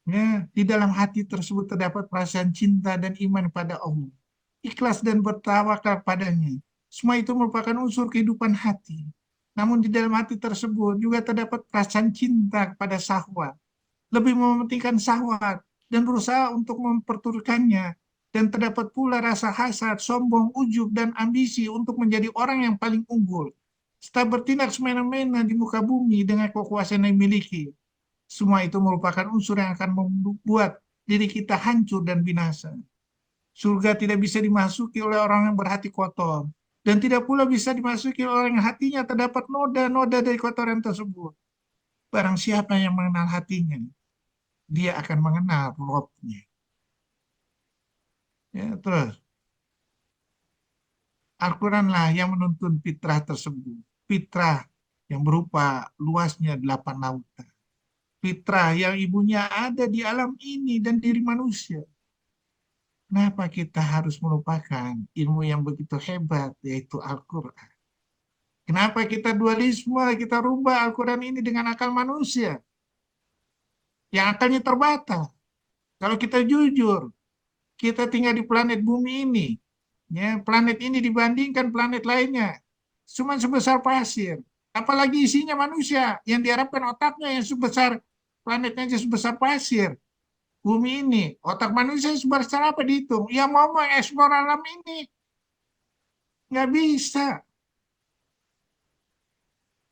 Ya, di dalam hati tersebut terdapat perasaan cinta dan iman pada Allah. Ikhlas dan bertawakal padanya. Semua itu merupakan unsur kehidupan hati. Namun di dalam hati tersebut juga terdapat perasaan cinta kepada syahwat. Lebih mementingkan syahwat dan berusaha untuk memperturutkannya. Dan terdapat pula rasa hasad, sombong, ujub, dan ambisi untuk menjadi orang yang paling unggul. Serta bertindak semena-mena di muka bumi dengan kekuasaan yang dimiliki. Semua itu merupakan unsur yang akan membuat diri kita hancur dan binasa. Surga tidak bisa dimasuki oleh orang yang berhati kotor. Dan tidak pula bisa dimasuki oleh orang yang hatinya terdapat noda-noda dari kotoran tersebut. Barang siapa yang mengenal hatinya, dia akan mengenal Robnya. Ya, terus, Al-Quranlah yang menuntun fitrah tersebut. Fitrah yang berupa luasnya 8 lautan. Fitrah yang ibunya ada di alam ini dan diri manusia. Kenapa kita harus melupakan ilmu yang begitu hebat, yaitu Al-Quran? Kenapa kita dualisme, kita rubah Al-Quran ini dengan akal manusia, yang akalnya terbatas? Kalau kita jujur, kita tinggal di planet bumi ini, ya, planet ini dibandingkan planet lainnya, cuma sebesar pasir. Apalagi isinya manusia, yang diharapkan otaknya yang sebesar, planetnya aja sebesar pasir. Bumi ini, otak manusia sebesar apa dihitung? Ya mau mengeksplor alam ini, nggak bisa.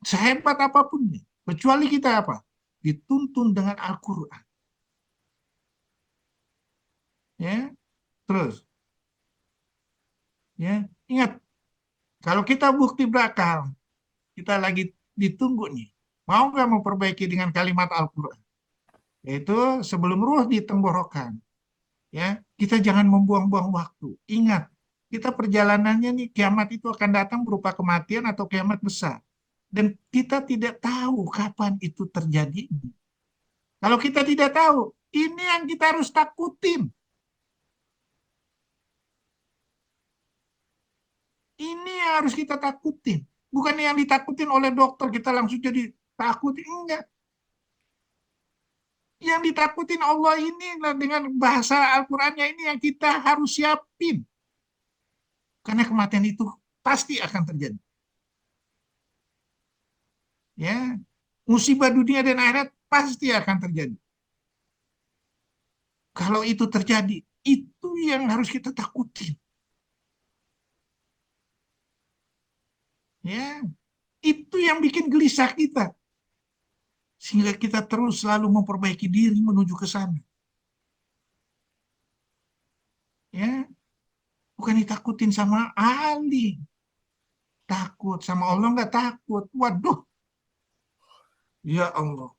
Sehebat apapun, kecuali kita apa? Dituntun dengan Al-Quran. Ya, terus, ya, ingat, kalau kita bukti berakal, kita lagi ditunggu nih. Mau nggak memperbaiki dengan kalimat Al-Quran? Yaitu sebelum ruh ditenggorokan. Ya, kita jangan membuang-buang waktu. Ingat, kita perjalanannya nih, kiamat itu akan datang berupa kematian atau kiamat besar. Dan kita tidak tahu kapan itu terjadi. Kalau kita tidak tahu, ini yang kita harus takutin. Ini yang harus kita takutin. Bukan yang ditakutin oleh dokter, kita langsung jadi takut. Enggak. Yang ditakutin Allah ini dengan bahasa Al-Qur'annya ini yang kita harus siapin. Karena kematian itu pasti akan terjadi. Ya, musibah dunia dan akhirat pasti akan terjadi. Kalau itu terjadi, itu yang harus kita takutin. Ya, itu yang bikin gelisah kita. Sehingga kita terus selalu memperbaiki diri menuju ke sana. Ya, bukan ditakutin sama Ali. Takut sama Allah nggak takut. Waduh, ya Allah.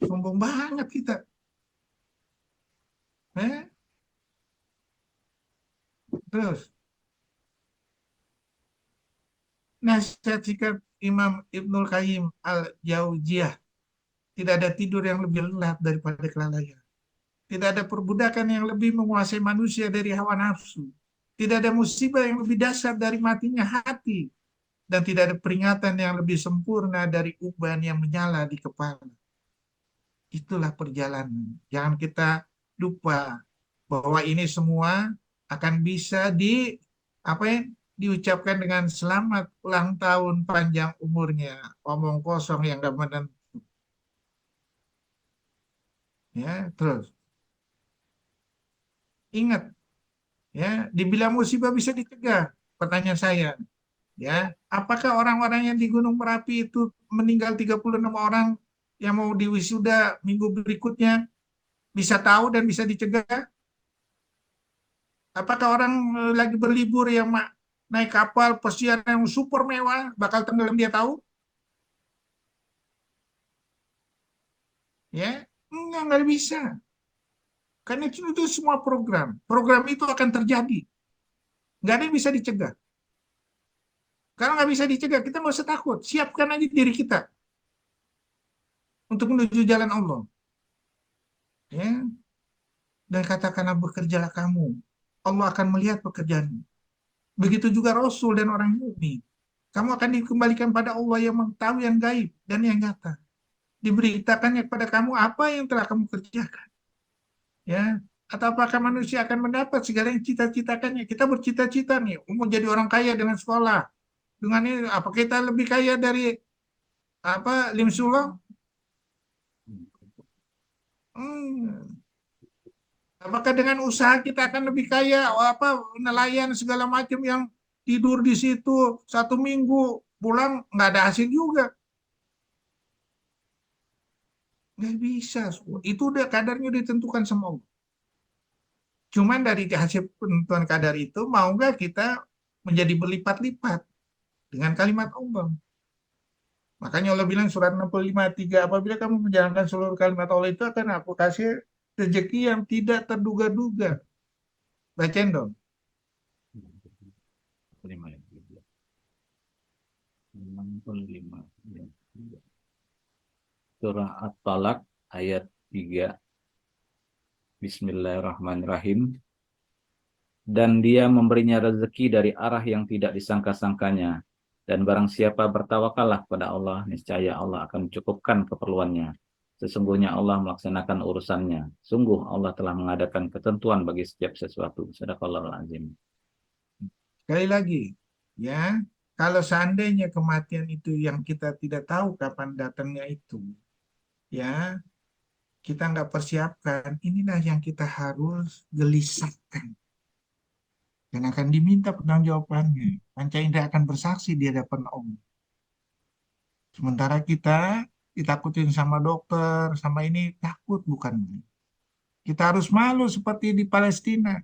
Sombong banget kita. Terus, nasihat sikap Imam Ibnul Qayyim Al-Jauziyah. Tidak ada tidur yang lebih lelap daripada kelalaian. Tidak ada perbudakan yang lebih menguasai manusia dari hawa nafsu. Tidak ada musibah yang lebih dahsyat dari matinya hati. Dan tidak ada peringatan yang lebih sempurna dari uban yang menyala di kepala. Itulah perjalanan. Jangan kita lupa bahwa ini semua akan bisa diucapkan dengan selamat ulang tahun panjang umurnya. Omong kosong yang gak menentu. Ya, terus. Ingat, ya, dibilang musibah bisa dicegah. Pertanyaan saya, ya, apakah orang-orang yang di Gunung Merapi itu meninggal 36 orang yang mau diwisuda minggu berikutnya bisa tahu dan bisa dicegah? Apakah orang lagi berlibur yang naik kapal pesiar yang super mewah bakal tenggelam dia tahu? Ya, nggak bisa. Karena itu semua program. Program itu akan terjadi. Nggak ada yang bisa dicegah. Kalau nggak bisa dicegah, kita nggak usah takut. Siapkan aja diri kita untuk menuju jalan Allah. Ya, dan katakanlah bekerjalah kamu. Allah akan melihat pekerjaanmu. Begitu juga Rasul dan orang mukmin. Kamu akan dikembalikan pada Allah yang mengetahui yang gaib dan yang nyata. Diberitakannya kepada kamu apa yang telah kamu kerjakan. Ya, atau apakah manusia akan mendapat segala yang cita-citakannya? Kita bercita-cita nih, mau jadi orang kaya dengan sekolah. Dengan ini, apa kita lebih kaya dari Lim Sulong? Apakah dengan usaha kita akan lebih kaya? Nelayan segala macam yang tidur di situ 1 minggu pulang nggak ada hasil juga. Nggak bisa. Itu udah kadarnya udah ditentukan sama Allah. Cuman dari hasil penentuan kadar itu, mau nggak kita menjadi berlipat-lipat dengan kalimat Allah. Makanya Allah bilang surat 65:3, apabila kamu menjalankan seluruh kalimat Allah itu akan aku kasih rezeki yang tidak terduga-duga. Bacain dong. 65. Surah At-Talaq ayat 3. Bismillahirrahmanirrahim. Dan dia memberinya rezeki dari arah yang tidak disangka-sangkanya. Dan barang siapa bertawakallah kepada Allah, niscaya Allah akan mencukupkan keperluannya. Sesungguhnya Allah melaksanakan urusannya. Sungguh Allah telah mengadakan ketentuan bagi setiap sesuatu. Sadaqallahul azim. Sekali lagi, ya, kalau seandainya kematian itu yang kita tidak tahu kapan datangnya itu, ya, kita nggak persiapkan, inilah yang kita harus gelisahkan. Dan akan diminta pertanggungjawabannya. Panca indera akan bersaksi di hadapan Allah. Sementara kita ditakutin sama dokter, sama ini, takut bukan. Kita harus malu seperti di Palestina.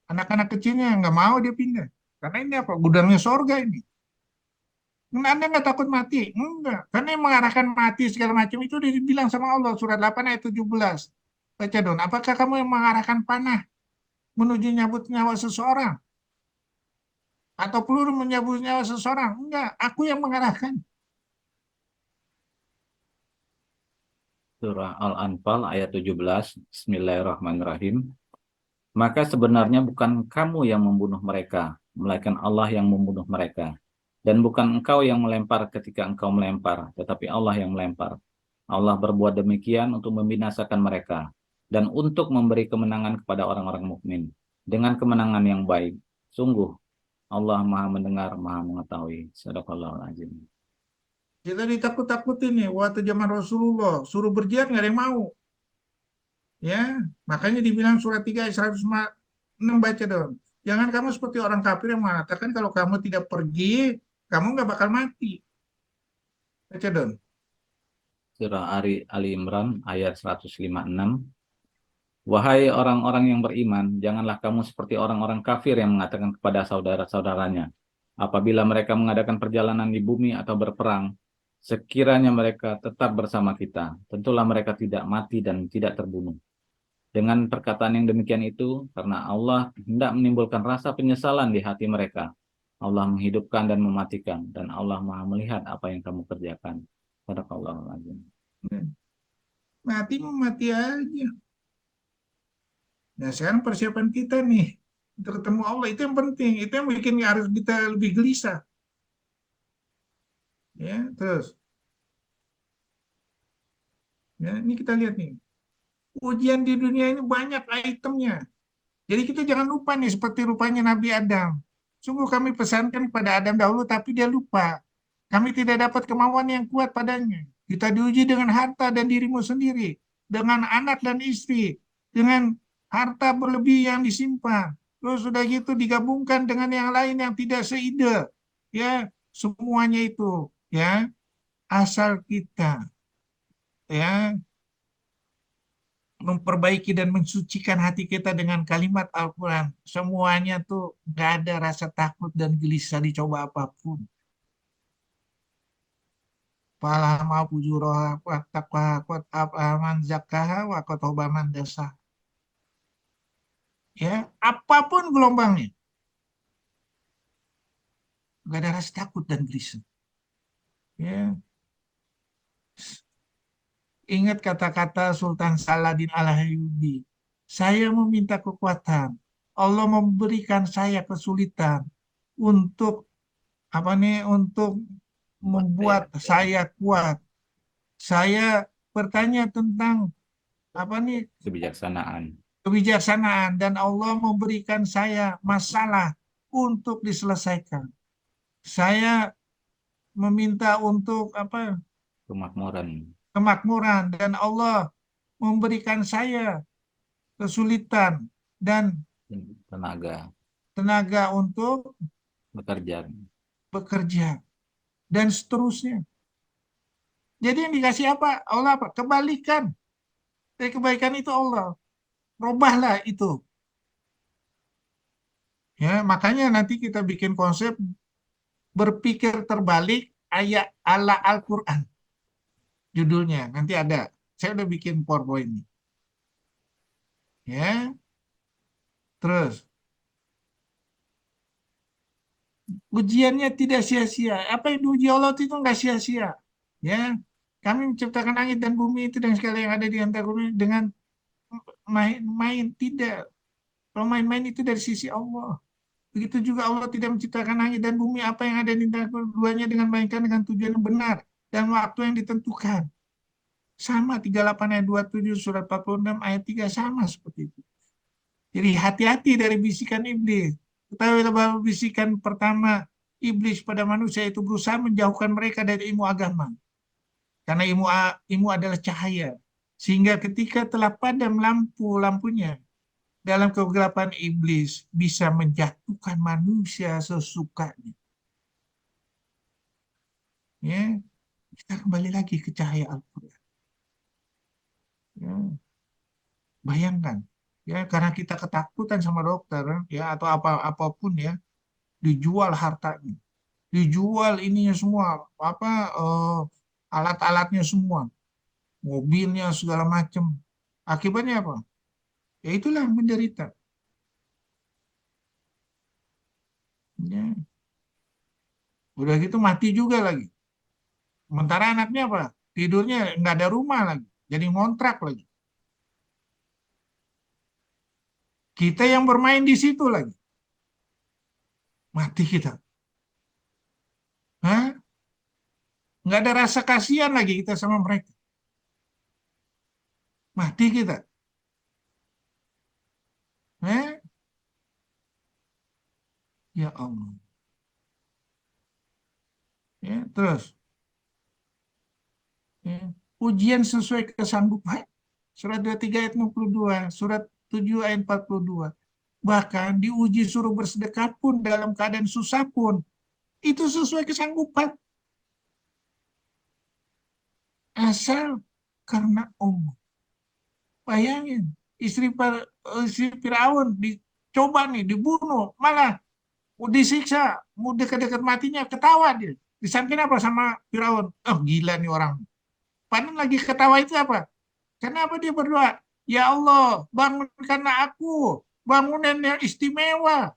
Anak-anak kecilnya nggak mau dia pindah. Karena ini apa? Gudangnya sorga ini. Anda nggak takut mati? Enggak. Karena yang mengarahkan mati segala macam itu udah dibilang sama Allah. Surat 8 ayat 17. Baca dong. Apakah kamu yang mengarahkan panah menuju nyabut nyawa seseorang? Atau peluru menyabut nyawa seseorang? Enggak. Aku yang mengarahkan. Surah Al-Anfal ayat 17. Bismillahirrahmanirrahim. Maka sebenarnya bukan kamu yang membunuh mereka, melainkan Allah yang membunuh mereka. Dan bukan engkau yang melempar ketika engkau melempar, tetapi Allah yang melempar. Allah berbuat demikian untuk membinasakan mereka dan untuk memberi kemenangan kepada orang-orang mukmin dengan kemenangan yang baik. Sungguh Allah Maha mendengar, Maha mengetahui. Shadaqallahul azim. Kita ditakut-takutin nih. Waktu zaman Rasulullah. Suruh berjihad nggak ada yang mau. Ya, makanya dibilang surat 3 ayat 106, baca dong. Jangan kamu seperti orang kafir yang mengatakan kalau kamu tidak pergi, kamu nggak bakal mati. Baca dong. Surah Ali Imran ayat 156. Wahai orang-orang yang beriman, janganlah kamu seperti orang-orang kafir yang mengatakan kepada saudara-saudaranya, apabila mereka mengadakan perjalanan di bumi atau berperang, sekiranya mereka tetap bersama kita, tentulah mereka tidak mati dan tidak terbunuh. Dengan perkataan yang demikian itu, karena Allah hendak menimbulkan rasa penyesalan di hati mereka, Allah menghidupkan dan mematikan, dan Allah Maha melihat apa yang kamu kerjakan. Sadaqallahul azim. Mati mati aja. Nah, sekarang persiapan kita nih untuk ketemu Allah itu yang penting, itu yang bikin harus kita lebih gelisah. Ya, terus. Ya, ini kita lihat nih. Ujian di dunia ini banyak itemnya. Jadi kita jangan lupa nih seperti rupanya Nabi Adam. Sungguh kami pesankan kepada Adam dahulu tapi dia lupa. Kami tidak dapat kemauan yang kuat padanya. Kita diuji dengan harta dan dirimu sendiri, dengan anak dan istri, dengan harta berlebih yang disimpan. Terus sudah gitu digabungkan dengan yang lain yang tidak seide. Ya, semuanya itu ya asal kita ya memperbaiki dan mensucikan hati kita dengan kalimat Al-Quran. Semuanya tuh nggak ada rasa takut dan gelisah dicoba apapun. Falah ma fujuroha wa taqwa qad aman zakaha wa qad man dasa. Ya, apapun gelombangnya, nggak ada rasa takut dan gelisah. Ya, ingat kata-kata Sultan Saladin Al-Ayyubi. Saya meminta kekuatan. Allah memberikan saya kesulitan untuk apa nih untuk membuat saya kuat. Saya bertanya tentang apa nih Kebijaksanaan. kebijaksanaan dan Allah memberikan saya masalah untuk diselesaikan. Saya meminta untuk apa? Kemakmuran. Kemakmuran dan Allah memberikan saya kesulitan dan Tenaga. tenaga untuk Bekerja. bekerja dan seterusnya. Jadi yang dikasih apa? Allah apa? Kebalikan. Dari kebaikan itu Allah. Robahlah itu. Ya, makanya nanti kita bikin konsep berpikir terbalik ayat ala Al-Quran. Judulnya. Nanti ada. Saya udah bikin PowerPoint ini. Ya, terus. Ujiannya tidak sia-sia. Apa yang diuji Allah itu nggak sia-sia. Ya, kami menciptakan langit dan bumi itu dan segala yang ada di antara bumi dengan main-main. Tidak. Kalau main-main itu dari sisi Allah. Begitu juga Allah tidak menciptakan langit dan bumi apa yang ada di antara keduanya dengan mainkan dengan tujuan yang benar dan waktu yang ditentukan. Sama 38 ayat 27 surat 46 ayat 3 sama seperti itu. Jadi hati-hati dari bisikan iblis. Ketahuilah bahwa bisikan pertama iblis pada manusia itu berusaha menjauhkan mereka dari ilmu agama. Karena ilmu adalah cahaya. Sehingga ketika telah padam lampunya, dalam kegelapan iblis bisa menjatuhkan manusia sesukanya. Ya, kita kembali lagi ke cahaya Al-Quran. Ya, bayangkan, ya karena kita ketakutan sama dokter, ya atau apapun ya, dijual hartanya, dijual ininya semua, apa alat-alatnya semua, mobilnya segala macam. Akibatnya apa? Ya itulah menderita. Ya, udah gitu mati juga lagi. Sementara anaknya apa? Tidurnya nggak ada rumah lagi, jadi ngontrak lagi. Kita yang bermain di situ lagi, mati kita. Hah? Nggak ada rasa kasihan lagi kita sama mereka. Mati kita. Eh? Ya Allah. Ya, terus. Ya. Ujian sesuai kesanggupan. Surat 23 ayat 62. Surat 7 ayat 42. Bahkan diuji suruh bersedekah pun dalam keadaan susah pun. Itu sesuai kesanggupan. Asal karena Allah. Bayangin. Istri Firaun dicoba nih, dibunuh. Malah mau disiksa, mau dekat-dekat matinya, ketawa dia. Disangkin apa sama Firaun? Oh gila nih orang. Padahal lagi ketawa itu apa? Kenapa dia berdoa? Ya Allah, bangunkanlah aku. Bangunan yang istimewa.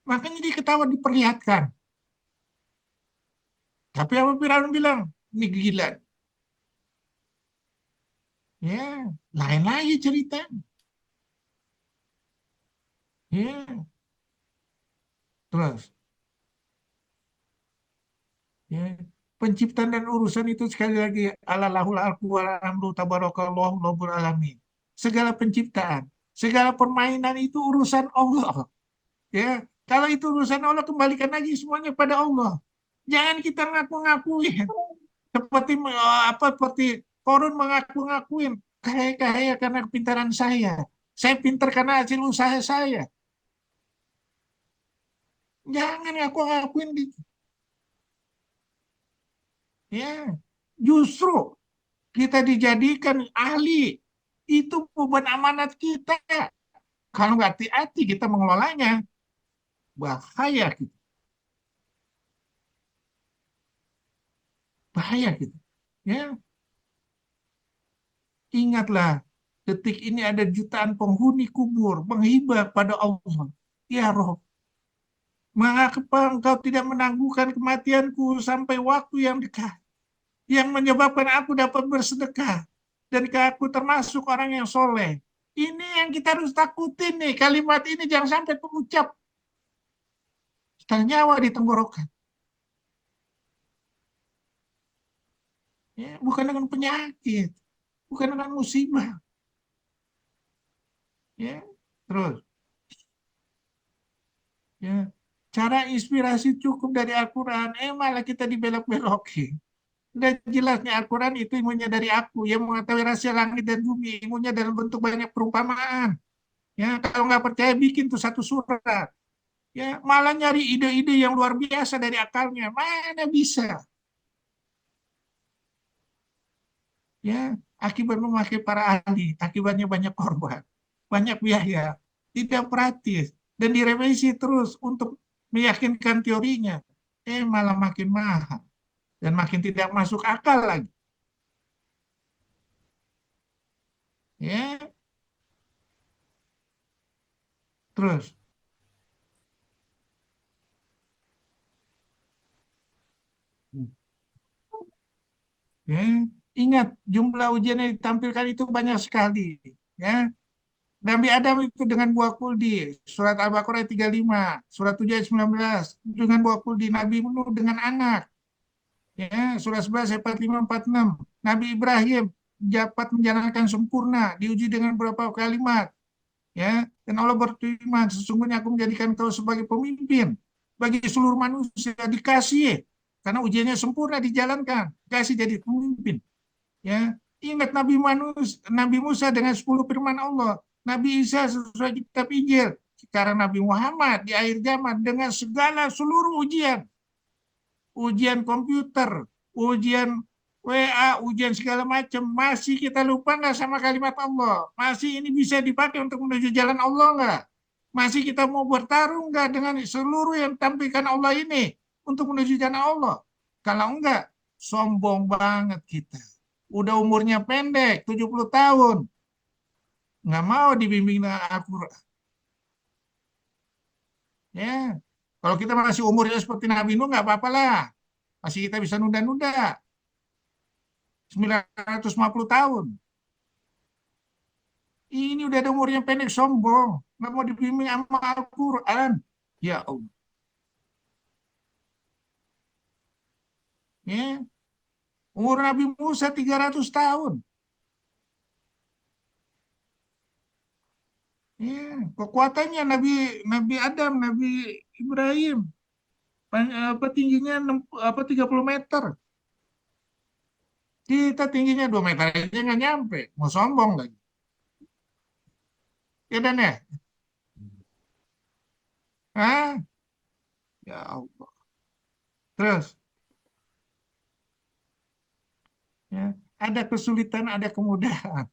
Makanya dia ketawa diperlihatkan. Tapi apa Firaun bilang? Ini gila. Ya, lain lagi cerita. Ya, terus. Ya. Penciptaan dan urusan itu sekali lagi alalahul alqu wal amru tabarakallahu rabbul alamin. Segala penciptaan, segala permainan itu urusan Allah. Ya, kalau itu urusan Allah kembalikan lagi semuanya pada Allah. Jangan kita ngaku-ngakuin seperti seperti Korun mengaku-ngakuin kaya-kaya karena kepintaran saya. Saya pintar karena hasil usaha saya. Jangan ngaku-ngakuin gitu. Ya, justru kita dijadikan ahli. Itu beban amanat kita. Kalau nggak hati-hati kita mengelolanya, bahaya kita. Bahaya kita. Ya, ingatlah, detik ini ada jutaan penghuni kubur menghibah pada Allah. Ya Rob, mengapa engkau tidak menangguhkan kematianku sampai waktu yang dekat, yang menyebabkan aku dapat bersedekah, dan aku termasuk orang yang soleh. Ini yang kita harus takutin nih, kalimat ini jangan sampai pengucap nyawa di tenggorokan. Ya, bukan dengan penyakit, bukan dengan musibah. Ya, terus. Ya, cara inspirasi cukup dari Al-Quran, malah kita dibelok-belokin. Udah jelasnya Al-Quran itu ilmunya dari aku, yang mengetahui rahasia langit dan bumi, ilmunya dalam bentuk banyak perumpamaan. Ya, kalau nggak percaya bikin tuh satu surat. Ya, malah nyari ide-ide yang luar biasa dari akalnya. Mana bisa? Ya, akibat memakai para ahli, akibatnya banyak korban, banyak biaya, tidak praktis, dan direvisi terus untuk meyakinkan teorinya. Malah makin mahal dan makin tidak masuk akal lagi. Ya, terus. Ya, ingat jumlah ujian yang ditampilkan itu banyak sekali. Ya, Nabi Adam itu dengan buah kuldi, surat Al-Baqarah 35, surat 7 ayat 19, dengan buah kuldi, Nabi Nuh dengan anak, ya, surat 11 ayat 45 46. Nabi Ibrahim dapat menjalankan sempurna, diuji dengan beberapa kalimat, ya, dan Allah berfirman, sesungguhnya aku menjadikan kau sebagai pemimpin bagi seluruh manusia, dikasih, karena ujiannya sempurna dijalankan, dikasih jadi pemimpin. Ya, ingat Nabi Musa dengan 10 firman Allah, Nabi Isa sesuai kitab Injil, sekarang Nabi Muhammad di akhir zaman dengan segala seluruh ujian, ujian komputer, ujian WA, ujian segala macam, masih kita lupa nggak sama kalimat Allah? Masih ini bisa dipakai untuk menuju jalan Allah nggak? Masih kita mau bertarung nggak dengan seluruh yang tampilkan Allah ini untuk menuju jalan Allah? Kalau enggak, sombong banget kita. Udah umurnya pendek, 70 tahun. Nggak mau dibimbing dengan Al-Quran. Ya. Kalau kita masih umurnya seperti Nabi Nuh, nggak apa-apa lah. Masih kita bisa nunda-nunda. 950 tahun. Ini udah ada umurnya pendek, sombong. Nggak mau dibimbing sama Al-Quran. Ya Allah. Ya. Umur Nabi Musa 300 tahun. Ya. Kekuatannya Nabi Adam, Nabi Ibrahim. Apa tingginya 30 meter. Kita tingginya 2 meter aja nggak nyampe. Mau sombong lagi. Ya dan ya? Hah? Ya Allah. Terus, ya, ada kesulitan, ada kemudahan.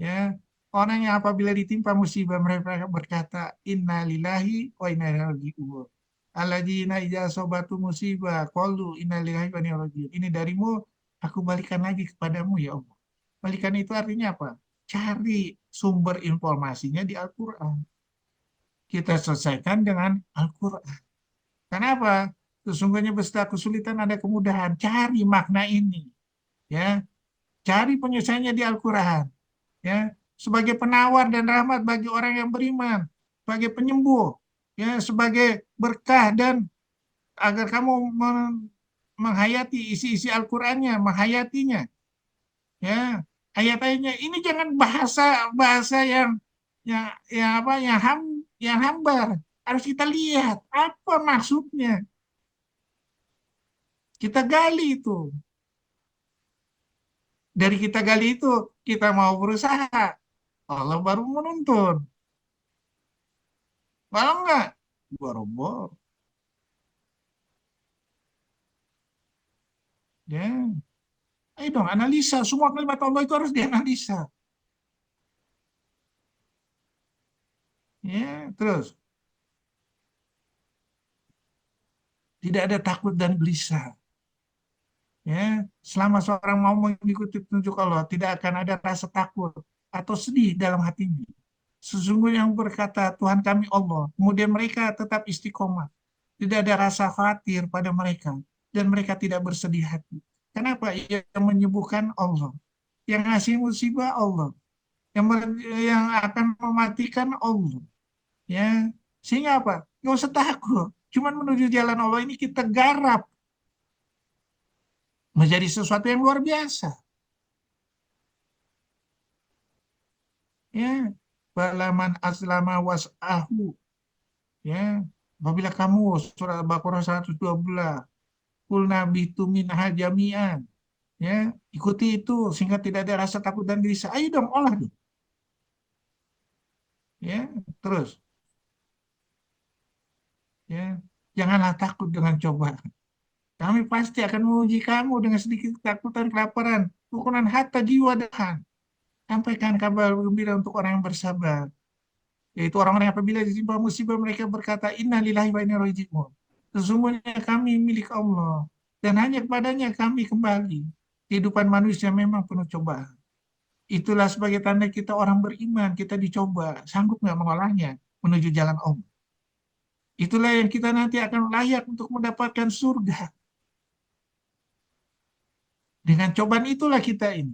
Ya, orang yang apabila ditimpa musibah mereka berkata, Inna lillahi wa inna ilaihi raji'un. Alladzina idza asabatu musibah qalu inna lillahi wa inna ilaihi raji'un. Ini darimu, aku balikan lagi kepadamu ya Allah. Balikan itu artinya apa? Cari sumber informasinya di Al-Quran. Kita selesaikan dengan Al-Quran. Kenapa? Sesungguhnya beserta kesulitan ada kemudahan. Cari makna ini, ya. Cari penyelesaiannya di Al-Quran, ya. Sebagai penawar dan rahmat bagi orang yang beriman, sebagai penyembuh, ya, sebagai berkah dan agar kamu menghayati isi-isi Al-Qurannya, menghayatinya, ya. Ayat-ayatnya ini jangan bahasa yang apa yang hambar. Harus kita lihat apa maksudnya. Kita gali itu. Dari kita gali itu, kita mau berusaha. Allah baru menuntun. Kalau enggak, boro-boro. Ya, ayo dong analisa. Semua kalimat Allah itu harus dianalisa. Ya, terus tidak ada takut dan gelisah. Ya, selama seorang mau mengikuti petunjuk Allah, tidak akan ada rasa takut atau sedih dalam hatinya. Sesungguhnya yang berkata Tuhan kami Allah, kemudian mereka tetap istiqomah. Tidak ada rasa khawatir pada mereka dan mereka tidak bersedih hati. Kenapa? Yang menyembuhkan Allah, yang ngasih musibah Allah, yang akan mematikan Allah. Ya, sehingga apa? Nggak usah takut. Cuman menuju jalan Allah ini kita garap menjadi sesuatu yang luar biasa. Ya, balaman aslama was'ahu. Ya, apabila kamu surat Al-Baqarah 112, kul nabi tu minha jami'an. Ya, ikuti itu sehingga tidak ada rasa takut dan gelisah. Ayo dong, olah dong. Ya, terus. Ya, janganlah takut dengan cobaan. Kami pasti akan menguji kamu dengan sedikit ketakutan, kelaparan, tukunan harta, jiwa, dan tahan. Sampaikan kabar gembira untuk orang yang bersabar. Yaitu orang-orang yang apabila ditimpa musibah mereka berkata, Inna lillahi wa inna ilaihi raji'un. Sesungguhnya kami milik Allah. Dan hanya kepadanya kami kembali. Kehidupan manusia memang penuh cobaan. Itulah sebagai tanda kita orang beriman. Kita dicoba. Sanggup nggak mengolahnya menuju jalan Allah. Itulah yang kita nanti akan layak untuk mendapatkan surga. Dengan cobaan itulah kita ini.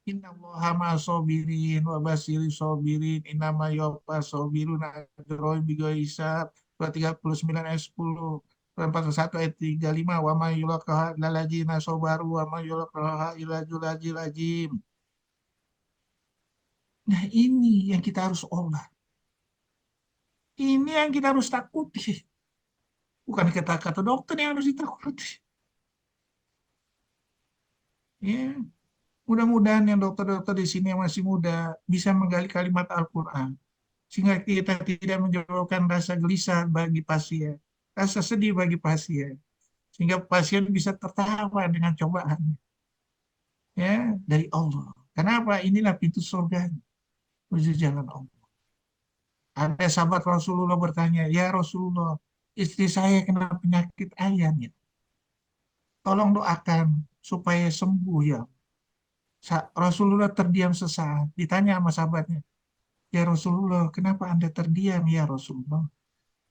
Inna allaha ma'asobirin wa basiri sobirin innama yuwaffa sobirun ajrohum bighairi hisab. Surah 39 ayat 10. Surah 41 ayat 35. Wa ma yulaqaha illal ladzina sabaru wa ma yulaqaha illa dzul ajril azim. Nah, ini yang kita harus olah. Ini yang kita harus takuti. Bukan kata-kata dokter yang harus ditakuti. Ya, mudah-mudahan yang dokter-dokter di sini yang masih muda bisa menggali kalimat Al-Quran. Sehingga kita tidak menyebabkan rasa gelisah bagi pasien, rasa sedih bagi pasien. Sehingga pasien bisa tertawa dengan cobaan ya dari Allah. Kenapa? Inilah pintu surga menuju jalan Allah. Ada sahabat Rasulullah bertanya, ya Rasulullah, istri saya kena penyakit ayan ya. Tolong doakan supaya sembuh ya. Rasulullah terdiam sesaat. Ditanya sama sahabatnya, ya Rasulullah, kenapa Anda terdiam ya Rasulullah?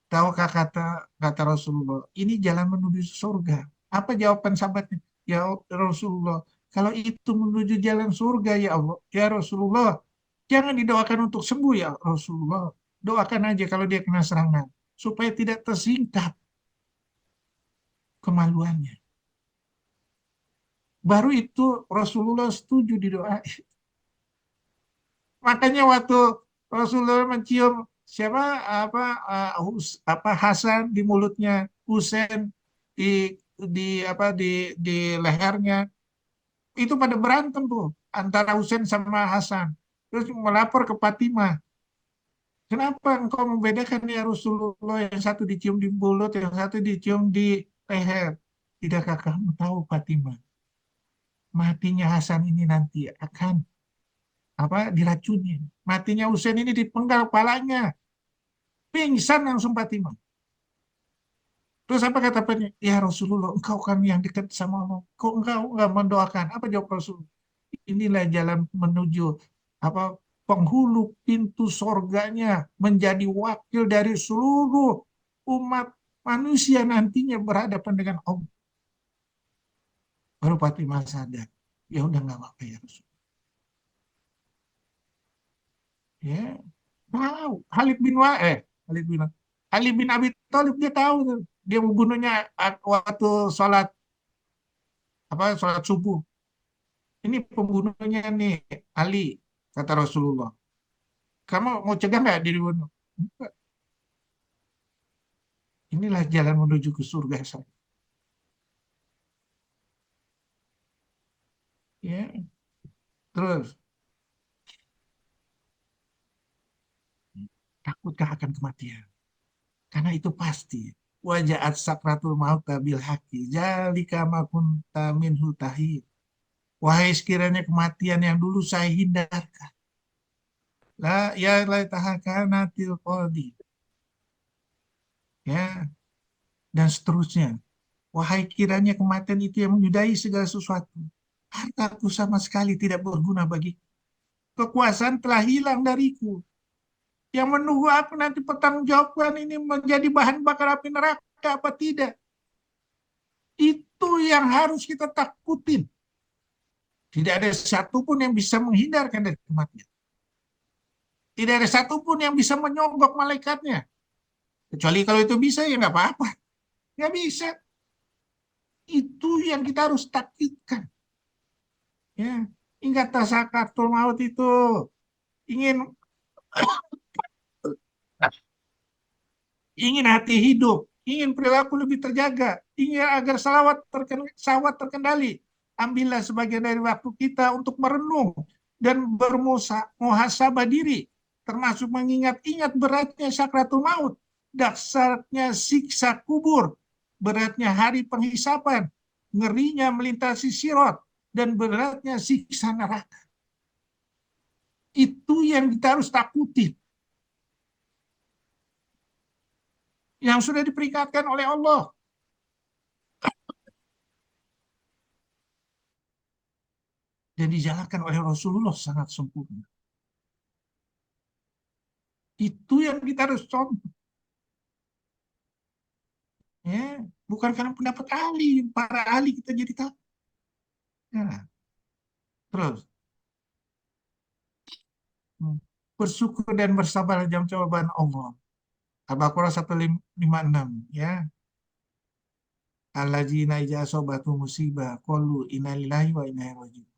Tahukah kata kata Rasulullah, ini jalan menuju surga. Apa jawaban sahabatnya? Ya Rasulullah, kalau itu menuju jalan surga ya Allah, ya Rasulullah, jangan didoakan untuk sembuh ya Rasulullah. Doakan aja kalau dia kena serangan, supaya tidak tersingkap kemaluannya. Baru itu Rasulullah setuju didoain. Makanya waktu Rasulullah mencium siapa apa Hasan di mulutnya, Husain di di lehernya, itu pada berantem tuh antara Husain sama Hasan. Terus melapor ke Fatimah. Kenapa engkau membedakan ya Rasulullah, yang satu dicium di mulut, yang satu dicium di leher? Tidakkah kamu tahu Fatimah? Matinya Hasan ini nanti akan diracuni. Matinya Husain ini dipenggal kepalanya. Pingsan langsung Fatimah. Terus apa kata Fatimah? Ya Rasulullah, engkau kan yang dekat sama Allah. Kok engkau enggak mendoakan? Apa jawab Rasul? Inilah jalan menuju apa penghulu pintu sorganya, menjadi wakil dari seluruh umat manusia nantinya berhadapan dengan Allah. Baru Fatimah sadar. Ya udah nggak apa-apa ya Rasul. Ya, tahu. Khalid bin Abi Thalib dia tahu tuh. Dia membunuhnya waktu sholat subuh. Ini pembunuhnya nih Ali, kata Rasulullah. Kamu mau cegah nggak diri bunuh? Enggak. Inilah jalan menuju ke surga saya. Ya, terus takutkah akan kematian? Karena itu pasti. Wajahat sakratul maut bil haqi. Jalika ma kunta minhu tahid. Wahai sekiranya kematian yang dulu saya hindarkan. La ya laitahakanatil qadi. Ya, dan seterusnya. Wahai kiranya kematian itu yang menyudahi segala sesuatu. Hartaku sama sekali tidak berguna bagi. Kekuasaan telah hilang dariku. Yang menunggu aku nanti pertanggungjawaban ini menjadi bahan bakar api neraka apa tidak. Itu yang harus kita takutin. Tidak ada satupun yang bisa menghindarkan dari kematian. Tidak ada satupun yang bisa menyogok malaikatnya. Kecuali kalau itu bisa, ya nggak apa-apa. Nggak bisa. Itu yang kita harus takutkan. Ya, ingat tasakatul maut itu. Ingin ingin hati hidup, ingin perilaku lebih terjaga, ingin agar sawat terkendali. Ambillah sebagian dari waktu kita untuk merenung dan bermuhasabah diri, termasuk mengingat-ingat beratnya sakratul maut. dahsyatnya siksa kubur, beratnya hari penghisapan, ngerinya melintasi sirat, dan beratnya siksa neraka. Itu yang kita harus takuti. Yang sudah diperingatkan oleh Allah. Dan dijalankan oleh Rasulullah sangat sempurna. Itu yang kita harus contoh. Ya, bukan karena pendapat ahli, para ahli kita jadi tahu. Ya, terus bersyukur dan bersabar dalam cobaan Allah. Al-Baqarah 156 ya. Alladzina idza asabatu musibah qalu inna lillahi wa inna ilaihi raji'un.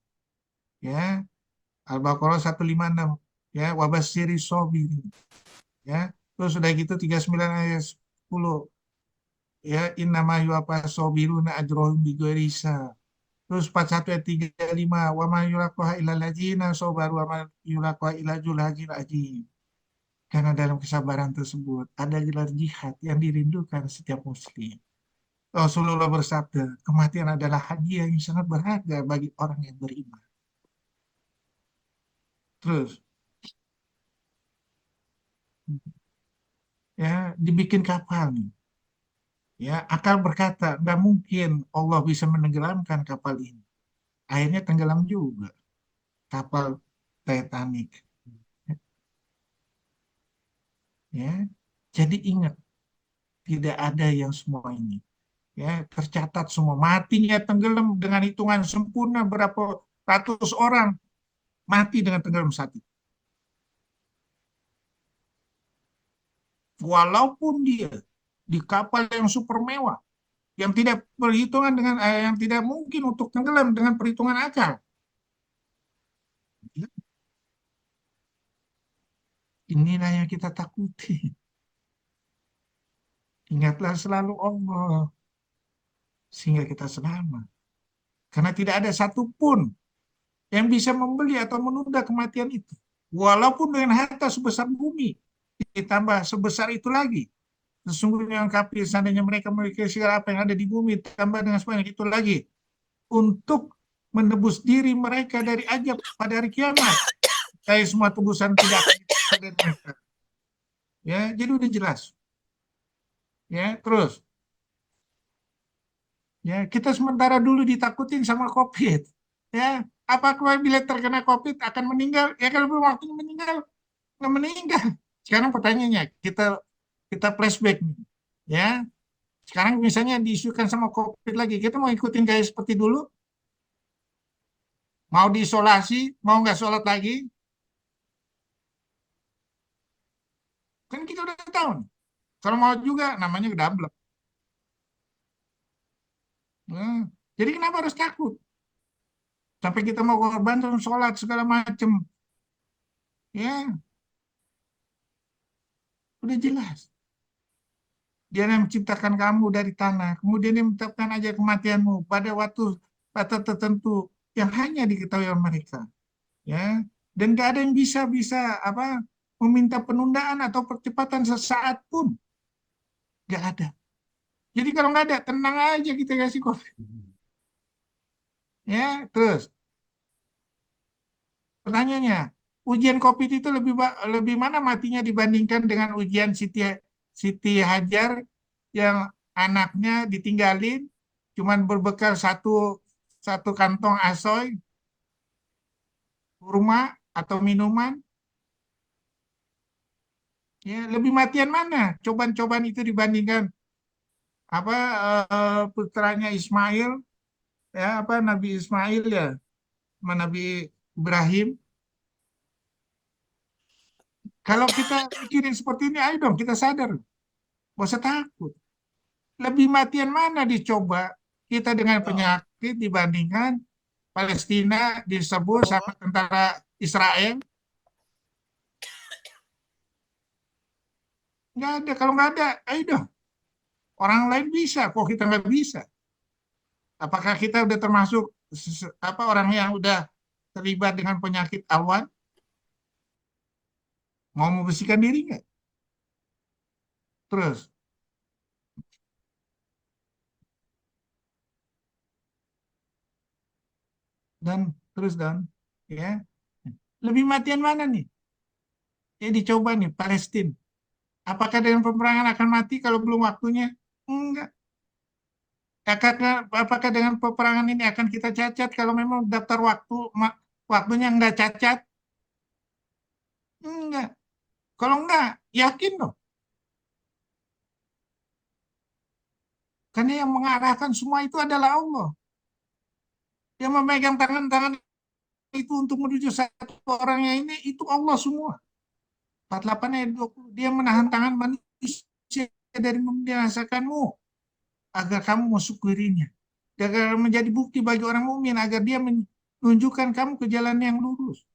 Ya. Al-Baqarah 156 ya, wabasyiri sabirin. Ya. Terus sudah gitu 39 ayat 10 ya, innama yuwaffas sabiruna ajrahum bighairi hisab. Terus 41 ayat 35 wa ma yulaqaha illal ladzina sabaru wa ma yulaqaha illa dzul hazzil azim. Karena dalam kesabaran tersebut ada gelar jihad yang dirindukan setiap muslim. Rasulullah bersabda, kematian adalah hadiah yang sangat berharga bagi orang yang beriman. Terus, ya dibikin kapal nih. Ya, akal berkata, nggak mungkin Allah bisa menenggelamkan kapal ini. Akhirnya tenggelam juga kapal Titanic. Ya, jadi ingat, tidak ada yang semua ini. Ya, tercatat semua matinya tenggelam dengan hitungan sempurna berapa ratus orang mati dengan tenggelam saat itu. Walaupun dia di kapal yang super mewah, yang tidak perhitungan dengan yang tidak mungkin untuk tenggelam dengan perhitungan akal. Inilah yang kita takuti. Ingatlah selalu Allah sehingga kita selamat. Karena tidak ada satupun yang bisa membeli atau menunda kematian itu. Walaupun dengan harta sebesar bumi, ditambah sebesar itu lagi. Sesungguhnya yang kafir seandainya mereka memiliki segala apa yang ada di bumi, tambah dengan sebanyak itu lagi. Untuk menebus diri mereka dari azab pada hari kiamat. Kayak semua tebusan tidak akan bisa dari mereka. Ya, jadi udah jelas. Ya, terus. Ya, kita sementara dulu ditakutin sama COVID. Ya, apakah bila terkena COVID akan meninggal? Ya, kalau belum waktunya meninggal, nggak meninggal. Sekarang pertanyaannya, kita flashback nih. Ya, sekarang misalnya diisukan sama COVID lagi, kita mau ikutin kayak seperti dulu? Mau diisolasi, mau nggak sholat lagi? Kan kita udah tahu nih. Kalau mau juga, namanya udah amblek. Nah, jadi kenapa harus takut? Sampai kita mau korban sholat segala macem. Ya, udah jelas. Dia yang menciptakan kamu dari tanah, kemudian dia menciptakan aja kematianmu pada waktu tertentu yang hanya diketahui oleh mereka. Ya, dan nggak ada yang bisa bisa apa meminta penundaan atau percepatan sesaat pun, nggak ada. Jadi kalau nggak ada, tenang aja kita kasih COVID. Ya, terus pertanyaannya, ujian COVID itu lebih mana matinya dibandingkan dengan ujian Siti Hajar yang anaknya ditinggalin cuman berbekal satu satu kantong asoy, kurma atau minuman. Ya, lebih matian mana? Cobaan-cobaan itu dibandingkan apa putranya Ismail, ya apa Nabi Ismail ya, sama Nabi Ibrahim. Kalau kita mikirin seperti ini, ayo dong kita sadar, gak usah takut. Lebih matian mana dicoba kita dengan penyakit dibandingkan Palestina disebut sama tentara Israel? Nggak ada. Kalau nggak ada, ayo dong. Orang lain bisa, kok kita nggak bisa? Apakah kita udah termasuk apa orang yang udah terlibat dengan penyakit awan? Mau membersihkan diri nggak? Terus. Dan ya. Lebih matian mana nih? Jadi coba nih Palestina. Apakah dengan peperangan akan mati kalau belum waktunya? Enggak. Apakah dengan peperangan ini akan kita cacat kalau memang daftar waktunya enggak cacat? Enggak. Kalau enggak, yakin dong. Karena yang mengarahkan semua itu adalah Allah. Yang memegang tangan-tangan itu untuk menuju satu orangnya ini, itu Allah semua. 48 ayat 20. Dia menahan tangan manusia dari membinasakanmu agar kamu mensyukurinya. Agar menjadi bukti bagi orang mukmin agar dia menunjukkan kamu ke jalan yang lurus.